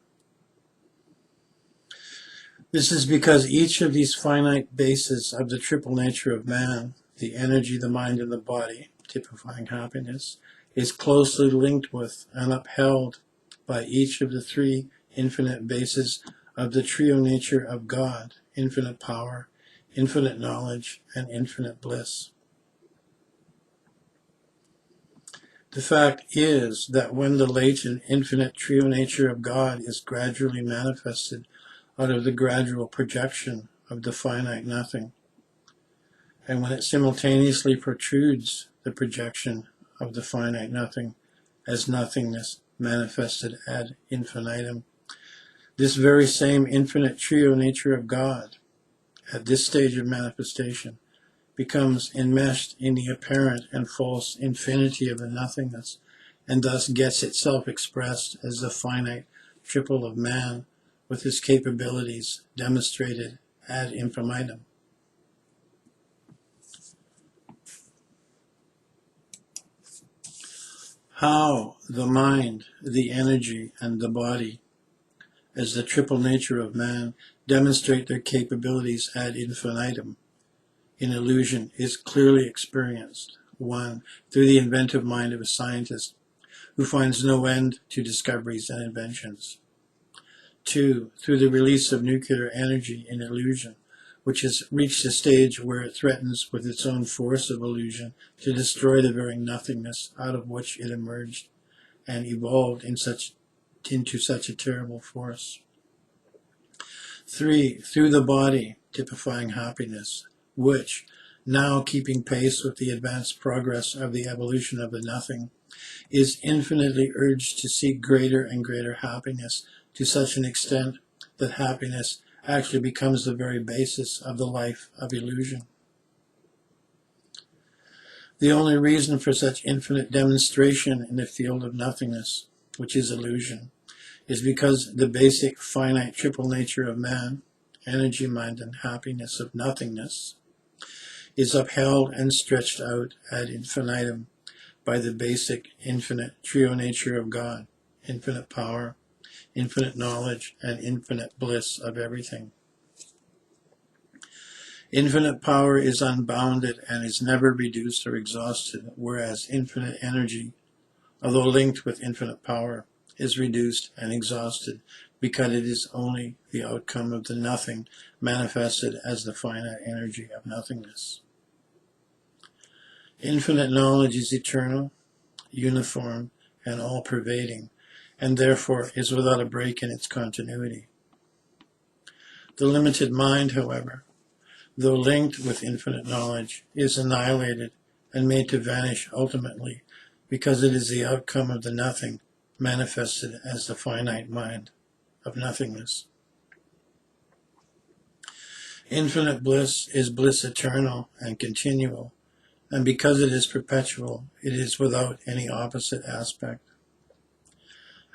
This is because each of these finite bases of the triple nature of man, the energy, the mind, and the body, typifying happiness, is closely linked with and upheld by each of the three infinite bases of the trio nature of God, infinite power, infinite knowledge, and infinite bliss. The fact is that when the latent infinite trio nature of God is gradually manifested out of the gradual projection of the finite nothing, and when it simultaneously protrudes the projection of the finite nothing as nothingness manifested ad infinitum, this very same infinite trio nature of God, at this stage of manifestation, becomes enmeshed in the apparent and false infinity of the nothingness, and thus gets itself expressed as the finite triple of man, with his capabilities demonstrated ad infinitum. How the mind, the energy, and the body, as the triple nature of man, demonstrate their capabilities ad infinitum in illusion is clearly experienced. 1. Through the inventive mind of a scientist who finds no end to discoveries and inventions. 2. Through the release of nuclear energy in illusion, which has reached a stage where it threatens with its own force of illusion to destroy the very nothingness out of which it emerged and evolved into such a terrible force. 3. Through the body, typifying happiness, which, now keeping pace with the advanced progress of the evolution of the nothing, is infinitely urged to seek greater and greater happiness to such an extent that happiness actually becomes the very basis of the life of illusion. The only reason for such infinite demonstration in the field of nothingness, which is illusion, is because the basic finite triple nature of man, energy, mind, and happiness of nothingness, is upheld and stretched out ad infinitum by the basic infinite trio nature of God, infinite power, infinite knowledge, and infinite bliss of everything. Infinite power is unbounded and is never reduced or exhausted, whereas infinite energy, although linked with infinite power, is reduced and exhausted because it is only the outcome of the nothing manifested as the finite energy of nothingness. Infinite knowledge is eternal, uniform, and all-pervading, and therefore is without a break in its continuity. The limited mind, however, though linked with infinite knowledge, is annihilated and made to vanish ultimately because it is the outcome of the nothing manifested as the finite mind of nothingness. Infinite bliss is bliss eternal and continual, and because it is perpetual, it is without any opposite aspect.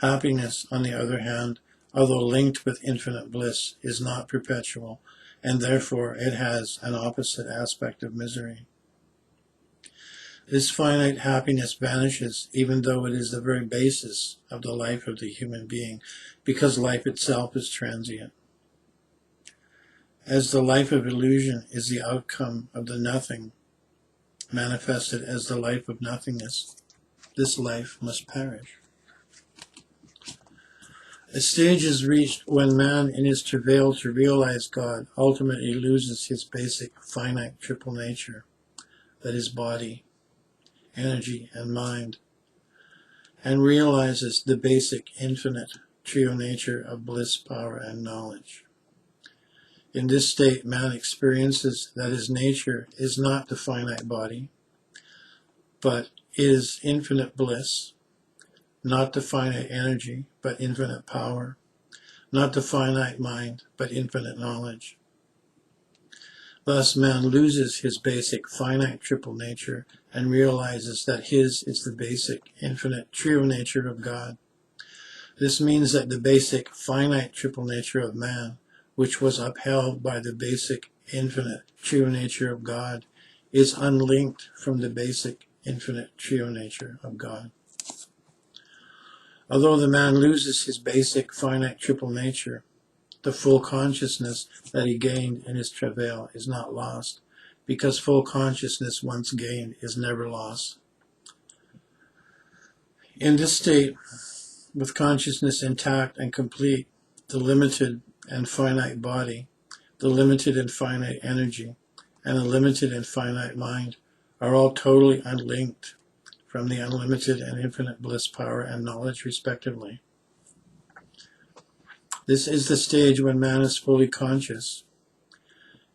Happiness, on the other hand, although linked with infinite bliss, is not perpetual, and therefore it has an opposite aspect of misery. This finite happiness vanishes even though it is the very basis of the life of the human being, because life itself is transient. As the life of illusion is the outcome of the nothing, manifested as the life of nothingness, this life must perish. A stage is reached when man, in his travail to realize God, ultimately loses his basic finite triple nature, that is body, energy, and mind, and realizes the basic infinite trio nature of bliss, power, and knowledge. In this state, man experiences that his nature is not the finite body, but is infinite bliss, not the finite energy, but infinite power, not the finite mind, but infinite knowledge. Thus, man loses his basic finite triple nature and realizes that his is the basic infinite trio nature of God. This means that the basic finite triple nature of man, which was upheld by the basic infinite trio nature of God, is unlinked from the basic infinite trio nature of God. Although the man loses his basic finite triple nature, the full consciousness that he gained in his travail is not lost, because full consciousness once gained is never lost. In this state, with consciousness intact and complete, the limited and finite body, the limited and finite energy, and the limited and finite mind are all totally unlinked from the unlimited and infinite bliss, power, and knowledge, respectively. This is the stage when man is fully conscious,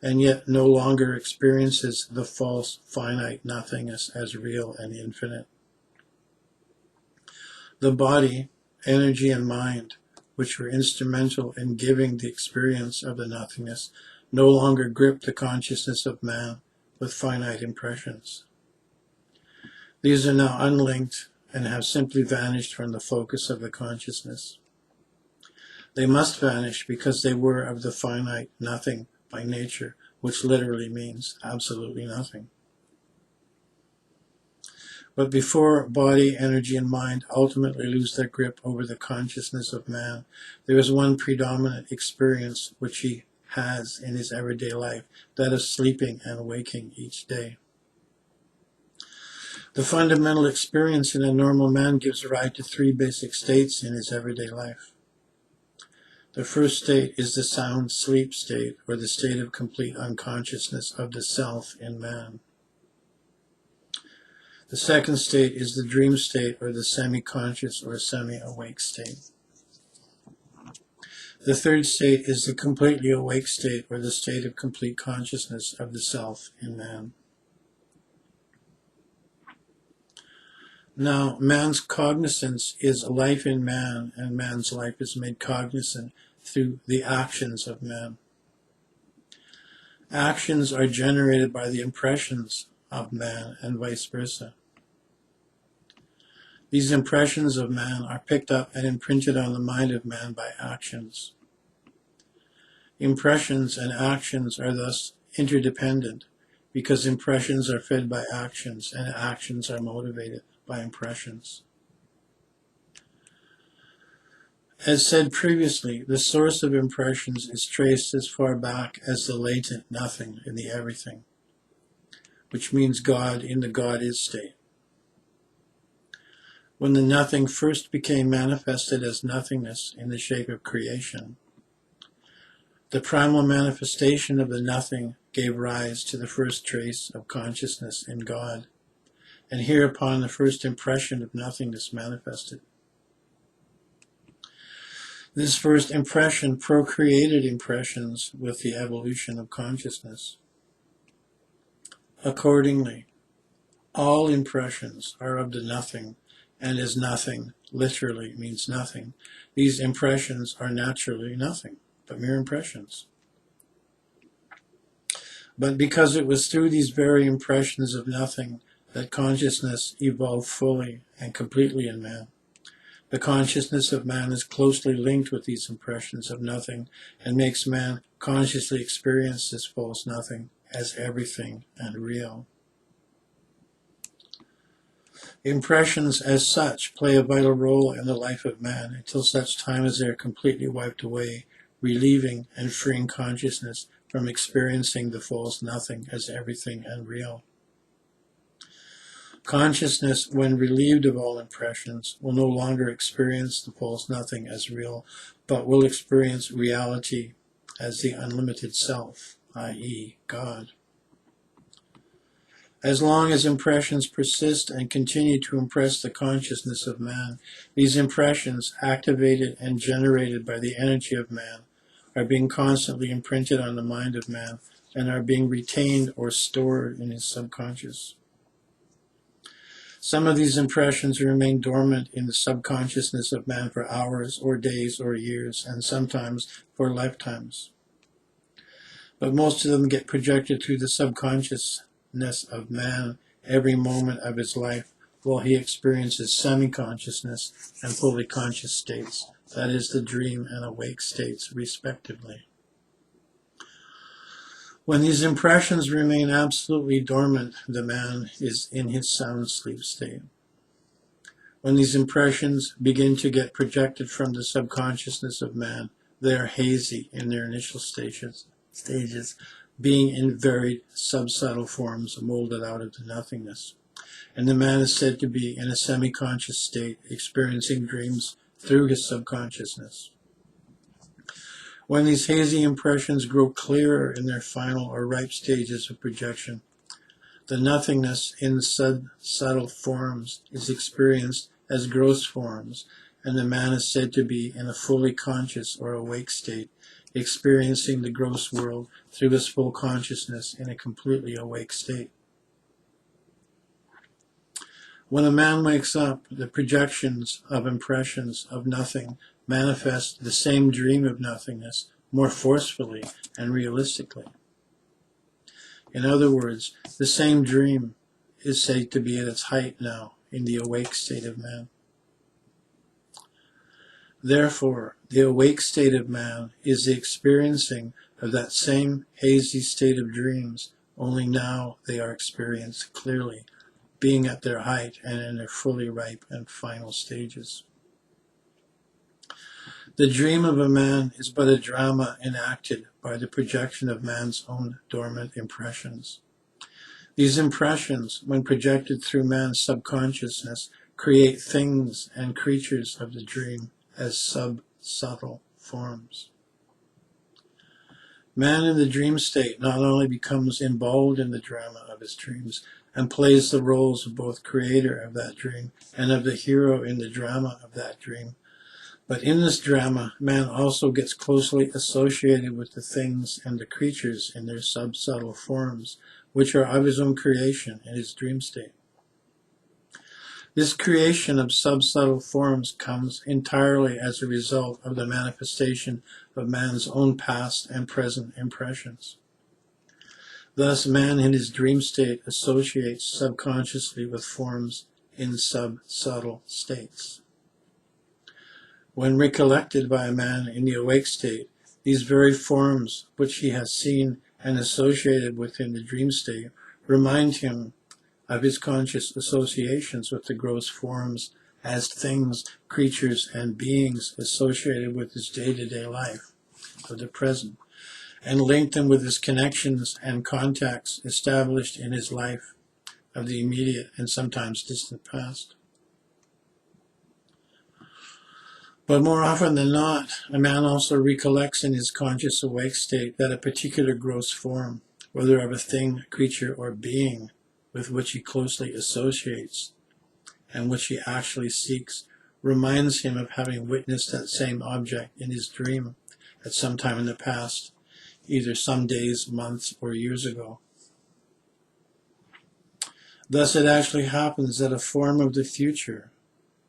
and yet no longer experiences the false finite nothingness as real and infinite. The body, energy, and mind, which were instrumental in giving the experience of the nothingness, no longer grip the consciousness of man with finite impressions. These are now unlinked and have simply vanished from the focus of the consciousness. They must vanish because they were of the finite nothing by nature, which literally means absolutely nothing. But before body, energy, and mind ultimately lose their grip over the consciousness of man, there is one predominant experience which he has in his everyday life, that of sleeping and waking each day. The fundamental experience in a normal man gives rise to three basic states in his everyday life. The first state is the sound sleep state, or the state of complete unconsciousness of the self in man. The second state is the dream state, or the semi-conscious or semi-awake state. The third state is the completely awake state, or the state of complete consciousness of the self in man. Now, man's cognizance is life in man, and man's life is made cognizant through the actions of man. Actions are generated by the impressions of man, and vice versa. These impressions of man are picked up and imprinted on the mind of man by actions. Impressions and actions are thus interdependent, because impressions are fed by actions, and actions are motivated by impressions. As said previously, the source of impressions is traced as far back as the latent nothing in the everything, which means God in the God is state. When the nothing first became manifested as nothingness in the shape of creation, the primal manifestation of the nothing gave rise to the first trace of consciousness in God, and hereupon the first impression of nothingness manifested. This first impression procreated impressions with the evolution of consciousness. Accordingly, all impressions are of the nothing, and as nothing literally means nothing, these impressions are naturally nothing, but mere impressions. But because it was through these very impressions of nothing that consciousness evolved fully and completely in man, the consciousness of man is closely linked with these impressions of nothing and makes man consciously experience this false nothing as everything and real. Impressions as such play a vital role in the life of man until such time as they are completely wiped away, relieving and freeing consciousness from experiencing the false nothing as everything and real. Consciousness, when relieved of all impressions, will no longer experience the false nothing as real, but will experience reality as the unlimited self, i.e., God. As long as impressions persist and continue to impress the consciousness of man, these impressions, activated and generated by the energy of man, are being constantly imprinted on the mind of man and are being retained or stored in his subconscious. Some of these impressions remain dormant in the subconsciousness of man for hours or days or years, and sometimes for lifetimes. But most of them get projected through the subconsciousness of man every moment of his life while he experiences semi-consciousness and fully conscious states, that is, the dream and awake states, respectively. When these impressions remain absolutely dormant, the man is in his sound sleep state. When these impressions begin to get projected from the subconsciousness of man, they are hazy in their initial stages, being in varied subsubtle forms molded out of the nothingness. And the man is said to be in a semi-conscious state, experiencing dreams through his subconsciousness. When these hazy impressions grow clearer in their final or ripe stages of projection, the nothingness in subtle forms is experienced as gross forms, and the man is said to be in a fully conscious or awake state, experiencing the gross world through his full consciousness in a completely awake state. When a man wakes up, the projections of impressions of nothing manifest the same dream of nothingness more forcefully and realistically. In other words, the same dream is said to be at its height now in the awake state of man. Therefore, the awake state of man is the experiencing of that same hazy state of dreams, only now they are experienced clearly, being at their height and in their fully ripe and final stages. The dream of a man is but a drama enacted by the projection of man's own dormant impressions. These impressions, when projected through man's subconsciousness, create things and creatures of the dream as subsubtle forms. Man in the dream state not only becomes involved in the drama of his dreams and plays the roles of both creator of that dream and of the hero in the drama of that dream, but in this drama, man also gets closely associated with the things and the creatures in their subsubtle forms, which are of his own creation in his dream state. This creation of subsubtle forms comes entirely as a result of the manifestation of man's own past and present impressions. Thus, man in his dream state associates subconsciously with forms in subsubtle states. When recollected by a man in the awake state, these very forms which he has seen and associated with in the dream state remind him of his conscious associations with the gross forms as things, creatures, and beings associated with his day-to-day life of the present, and link them with his connections and contacts established in his life of the immediate and sometimes distant past. But more often than not, a man also recollects in his conscious awake state that a particular gross form, whether of a thing, creature, or being, with which he closely associates and which he actually seeks, reminds him of having witnessed that same object in his dream at some time in the past, either some days, months, or years ago. Thus it actually happens that a form of the future,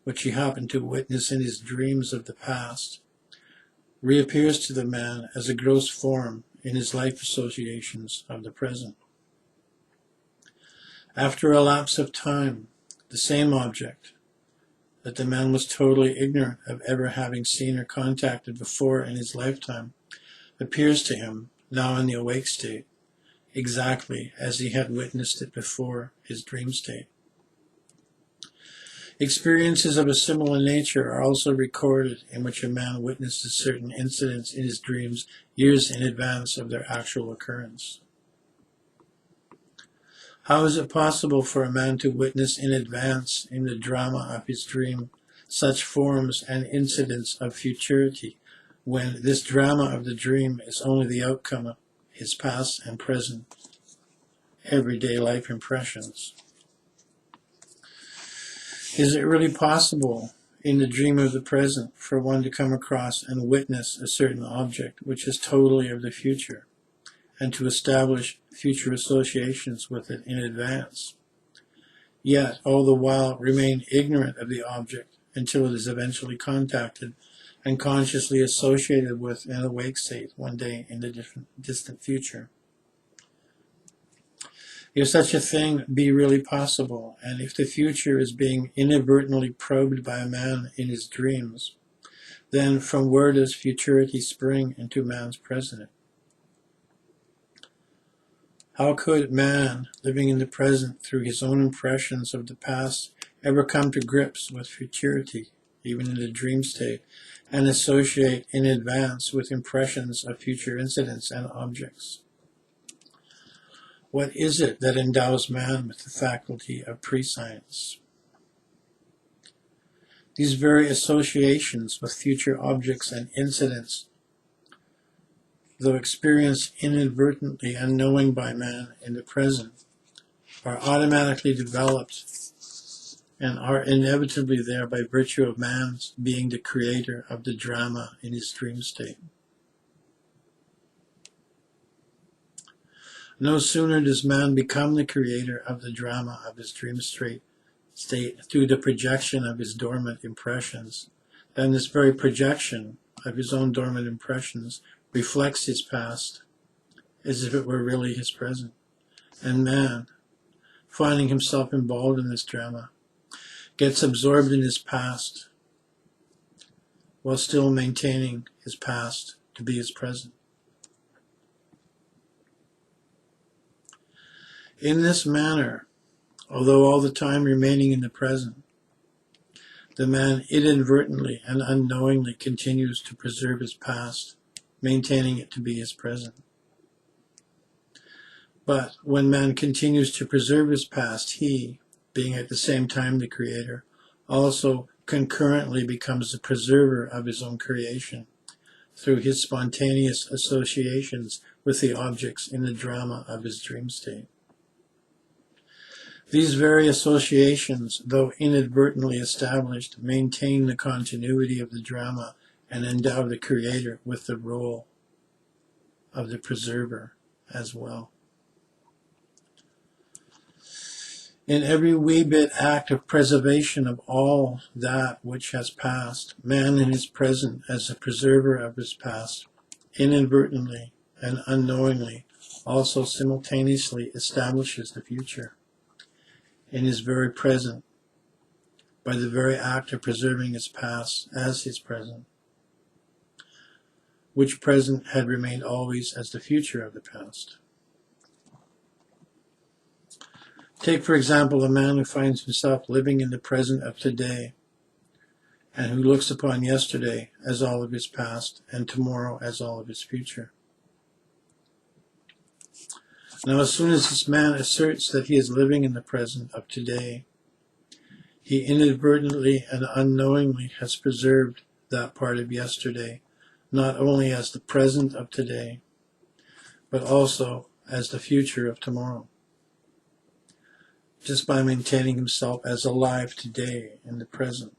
which he happened to witness in his dreams of the past, reappears to the man as a gross form in his life associations of the present. After a lapse of time, the same object that the man was totally ignorant of ever having seen or contacted before in his lifetime appears to him, now in the awake state, exactly as he had witnessed it before his dream state. Experiences of a similar nature are also recorded in which a man witnesses certain incidents in his dreams years in advance of their actual occurrence. How is it possible for a man to witness in advance in the drama of his dream such forms and incidents of futurity when this drama of the dream is only the outcome of his past and present everyday life impressions? Is it really possible in the dream of the present for one to come across and witness a certain object which is totally of the future, and to establish future associations with it in advance, yet all the while remain ignorant of the object until it is eventually contacted and consciously associated with an awake state one day in the distant future? If such a thing be really possible, and if the future is being inadvertently probed by a man in his dreams, then from where does futurity spring into man's present? How could man, living in the present through his own impressions of the past, ever come to grips with futurity, even in the dream state, and associate in advance with impressions of future incidents and objects? What is it that endows man with the faculty of prescience? These very associations with future objects and incidents, though experienced inadvertently and knowing by man in the present, are automatically developed and are inevitably there by virtue of man's being the creator of the drama in his dream state. No sooner does man become the creator of the drama of his dream state through the projection of his dormant impressions, than this very projection of his own dormant impressions reflects his past as if it were really his present. And man, finding himself involved in this drama, gets absorbed in his past while still maintaining his past to be his present. In this manner, although all the time remaining in the present, the man inadvertently and unknowingly continues to preserve his past, maintaining it to be his present. But when man continues to preserve his past, he, being at the same time the creator, also concurrently becomes the preserver of his own creation through his spontaneous associations with the objects in the drama of his dream state. These very associations, though inadvertently established, maintain the continuity of the drama and endow the creator with the role of the preserver as well. In every wee bit act of preservation of all that which has passed, man in his present as the preserver of his past, inadvertently and unknowingly also simultaneously establishes the future in his very present by the very act of preserving his past as his present, which present had remained always as the future of the past. Take, for example, a man who finds himself living in the present of today and who looks upon yesterday as all of his past and tomorrow as all of his future. Now, as soon as this man asserts that he is living in the present of today, he inadvertently and unknowingly has preserved that part of yesterday, not only as the present of today, but also as the future of tomorrow, just by maintaining himself as alive today in the present.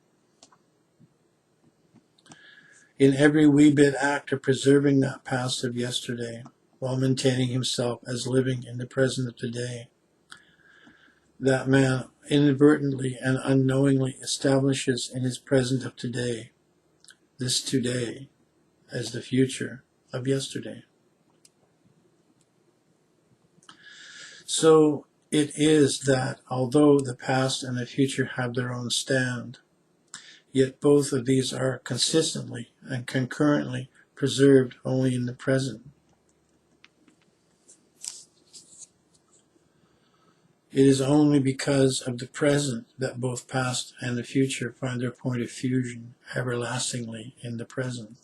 In every wee bit act of preserving that past of yesterday, while maintaining himself as living in the present of today, that man inadvertently and unknowingly establishes in his present of today, this today, as the future of yesterday. So it is that although the past and the future have their own stand, yet both of these are consistently and concurrently preserved only in the present. It is only because of the present that both past and the future find their point of fusion everlastingly in the present.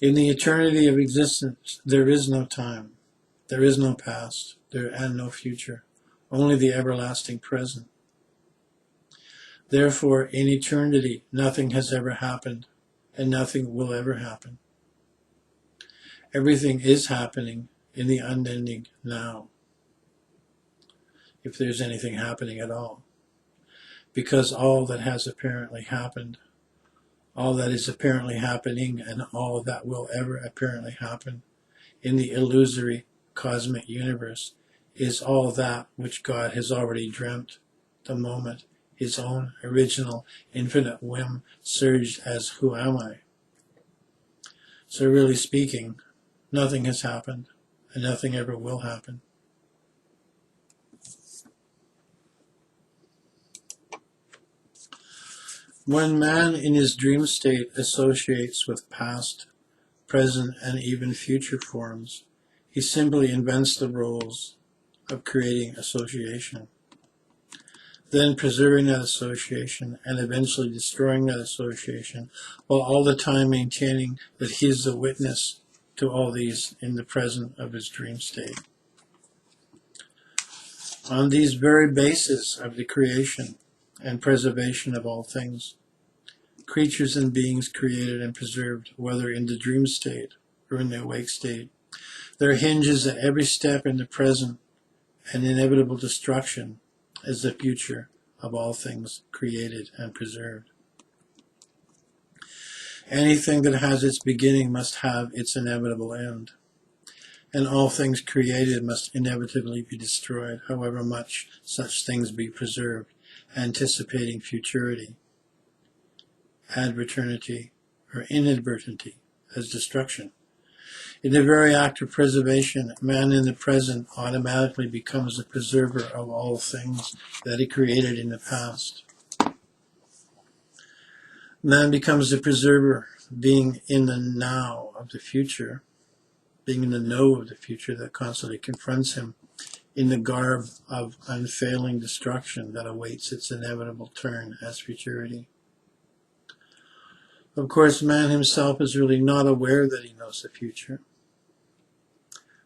In the eternity of existence, there is no time, there is no past, and no future, only the everlasting present. Therefore, in eternity, nothing has ever happened, and nothing will ever happen. Everything is happening in the unending now, if there's anything happening at all, because all that has apparently happened, all that is apparently happening, and all that will ever apparently happen in the illusory cosmic universe is all that which God has already dreamt the moment his own original infinite whim surged as who am I? So really speaking, nothing has happened, and nothing ever will happen. When man in his dream state associates with past, present, and even future forms, he simply invents the roles of creating association, then preserving that association and eventually destroying that association, while all the time maintaining that he is the witness to all these in the present of his dream state. On these very bases of the creation and preservation of all things, creatures and beings created and preserved, whether in the dream state or in the awake state, there hinges at every step in the present and inevitable destruction as the future of all things created and preserved. Anything that has its beginning must have its inevitable end, and all things created must inevitably be destroyed, however much such things be preserved, anticipating futurity, advertenity, or inadvertenty as destruction. In the very act of preservation, man in the present automatically becomes the preserver of all things that he created in the past. Man becomes the preserver, being in the now of the future, being in the know of the future that constantly confronts him in the garb of unfailing destruction that awaits its inevitable turn as futurity. Of course, man himself is really not aware that he knows the future,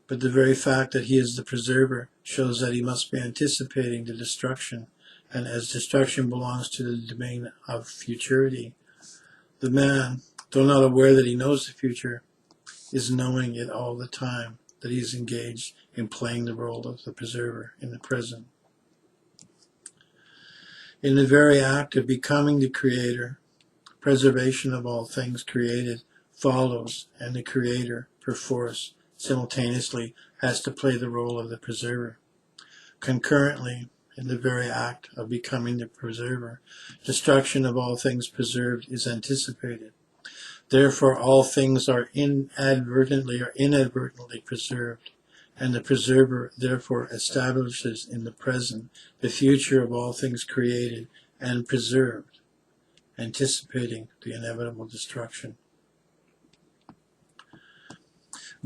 but the very fact that he is the preserver shows that he must be anticipating the destruction, and as destruction belongs to the domain of futurity, the man, though not aware that he knows the future, is knowing it all the time, that he is engaged in playing the role of the preserver in the present. In the very act of becoming the creator, preservation of all things created follows, and the creator, perforce, simultaneously has to play the role of the preserver. Concurrently, in the very act of becoming the preserver, destruction of all things preserved is anticipated. Therefore, all things are inadvertently or inadvertently preserved, and the preserver therefore establishes in the present the future of all things created and preserved, anticipating the inevitable destruction.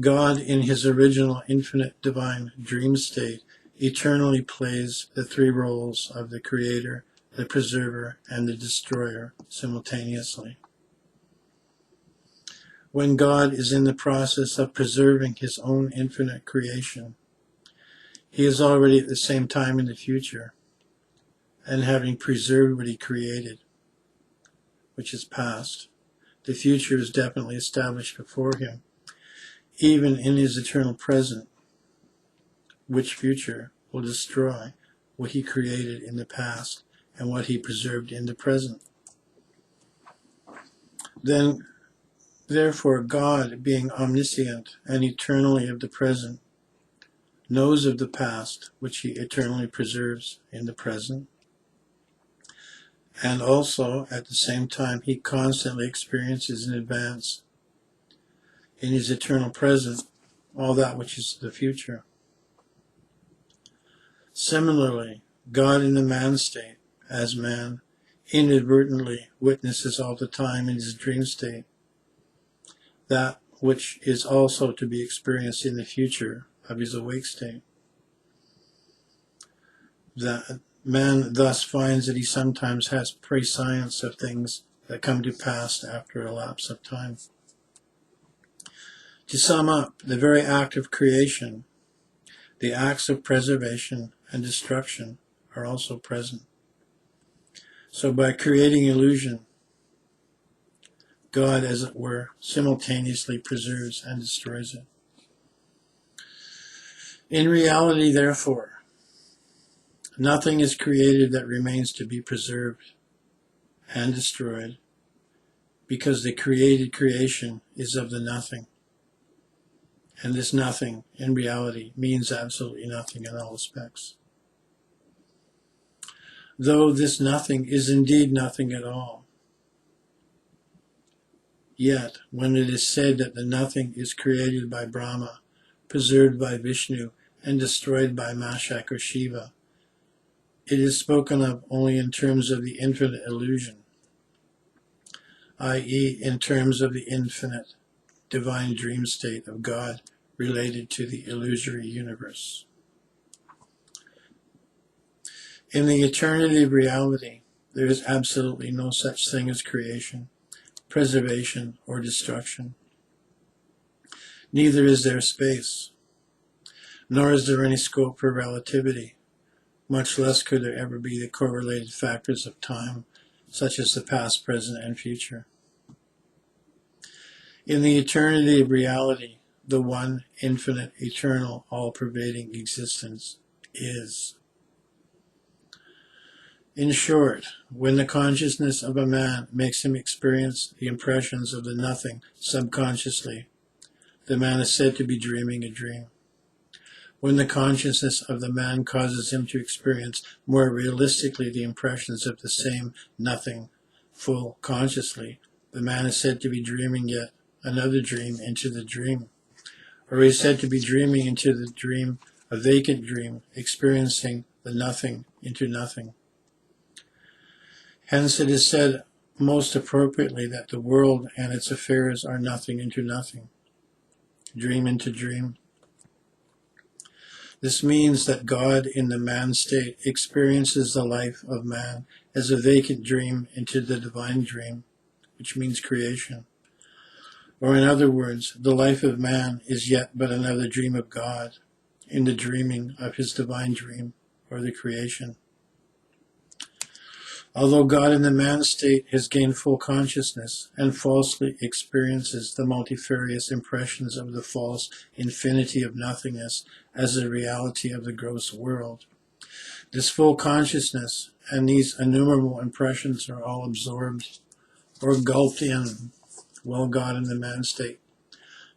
God, in his original infinite divine dream state, eternally plays the three roles of the creator, the preserver, and the destroyer simultaneously. When God is in the process of preserving his own infinite creation, he is already at the same time in the future, and having preserved what he created, which is past, the future is definitely established before him, even in his eternal present, which future will destroy what he created in the past and what he preserved in the present. Then, therefore, God, being omniscient and eternally of the present, knows of the past, which he eternally preserves in the present, and also, at the same time, he constantly experiences in advance, in his eternal present, all that which is the future. Similarly, God in the man state, as man, inadvertently witnesses all the time in his dream state that which is also to be experienced in the future of his awake state. That man thus finds that he sometimes has prescience of things that come to pass after a lapse of time. To sum up, the very act of creation, the acts of preservation and destruction are also present. So by creating illusion, God, as it were, simultaneously preserves and destroys it. In reality, therefore, nothing is created that remains to be preserved and destroyed, because the created creation is of the nothing. And this nothing, in reality, means absolutely nothing in all respects. Though this nothing is indeed nothing at all, yet, when it is said that the nothing is created by Brahma, preserved by Vishnu, and destroyed by Mashak or Shiva, it is spoken of only in terms of the infinite illusion, i.e., in terms of the infinite divine dream state of God related to the illusory universe. In the eternity of reality, there is absolutely no such thing as creation, preservation, or destruction. Neither is there space, nor is there any scope for relativity, much less could there ever be the correlated factors of time, such as the past, present, and future. In the eternity of reality, the one, infinite, eternal, all-pervading existence is. In short, when the consciousness of a man makes him experience the impressions of the nothing subconsciously, the man is said to be dreaming a dream. When the consciousness of the man causes him to experience more realistically the impressions of the same nothing full consciously, the man is said to be dreaming yet another dream into the dream. Or he is said to be dreaming into the dream, a vacant dream, experiencing the nothing into nothing. Hence it is said most appropriately that the world and its affairs are nothing into nothing, dream into dream. This means that God in the man state experiences the life of man as a vacant dream into the divine dream, which means creation. Or in other words, the life of man is yet but another dream of God in the dreaming of his divine dream, or the creation. Although God in the man state has gained full consciousness and falsely experiences the multifarious impressions of the false infinity of nothingness as the reality of the gross world, this full consciousness and these innumerable impressions are all absorbed or gulped in, while God in the man state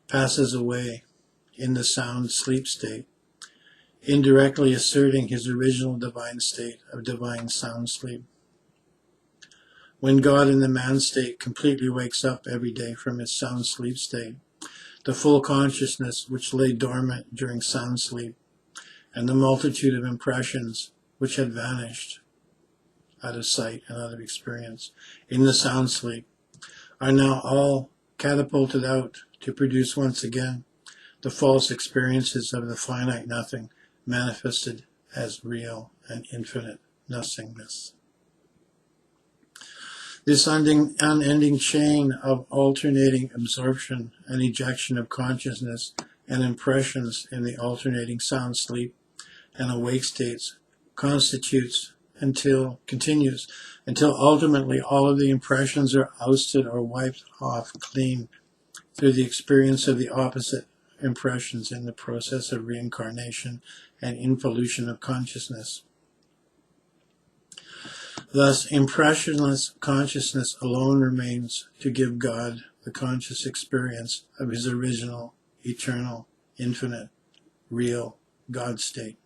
passes away in the sound sleep state, indirectly asserting his original divine state of divine sound sleep. When God in the man state completely wakes up every day from his sound sleep state, the full consciousness which lay dormant during sound sleep, and the multitude of impressions which had vanished out of sight and out of experience in the sound sleep, are now all catapulted out to produce once again the false experiences of the finite nothing manifested as real and infinite nothingness. This unending chain of alternating absorption and ejection of consciousness and impressions in the alternating sound sleep and awake states continues until ultimately all of the impressions are ousted or wiped off clean through the experience of the opposite impressions in the process of reincarnation and involution of consciousness. Thus, impressionless consciousness alone remains to give God the conscious experience of his original, eternal, infinite, real God state.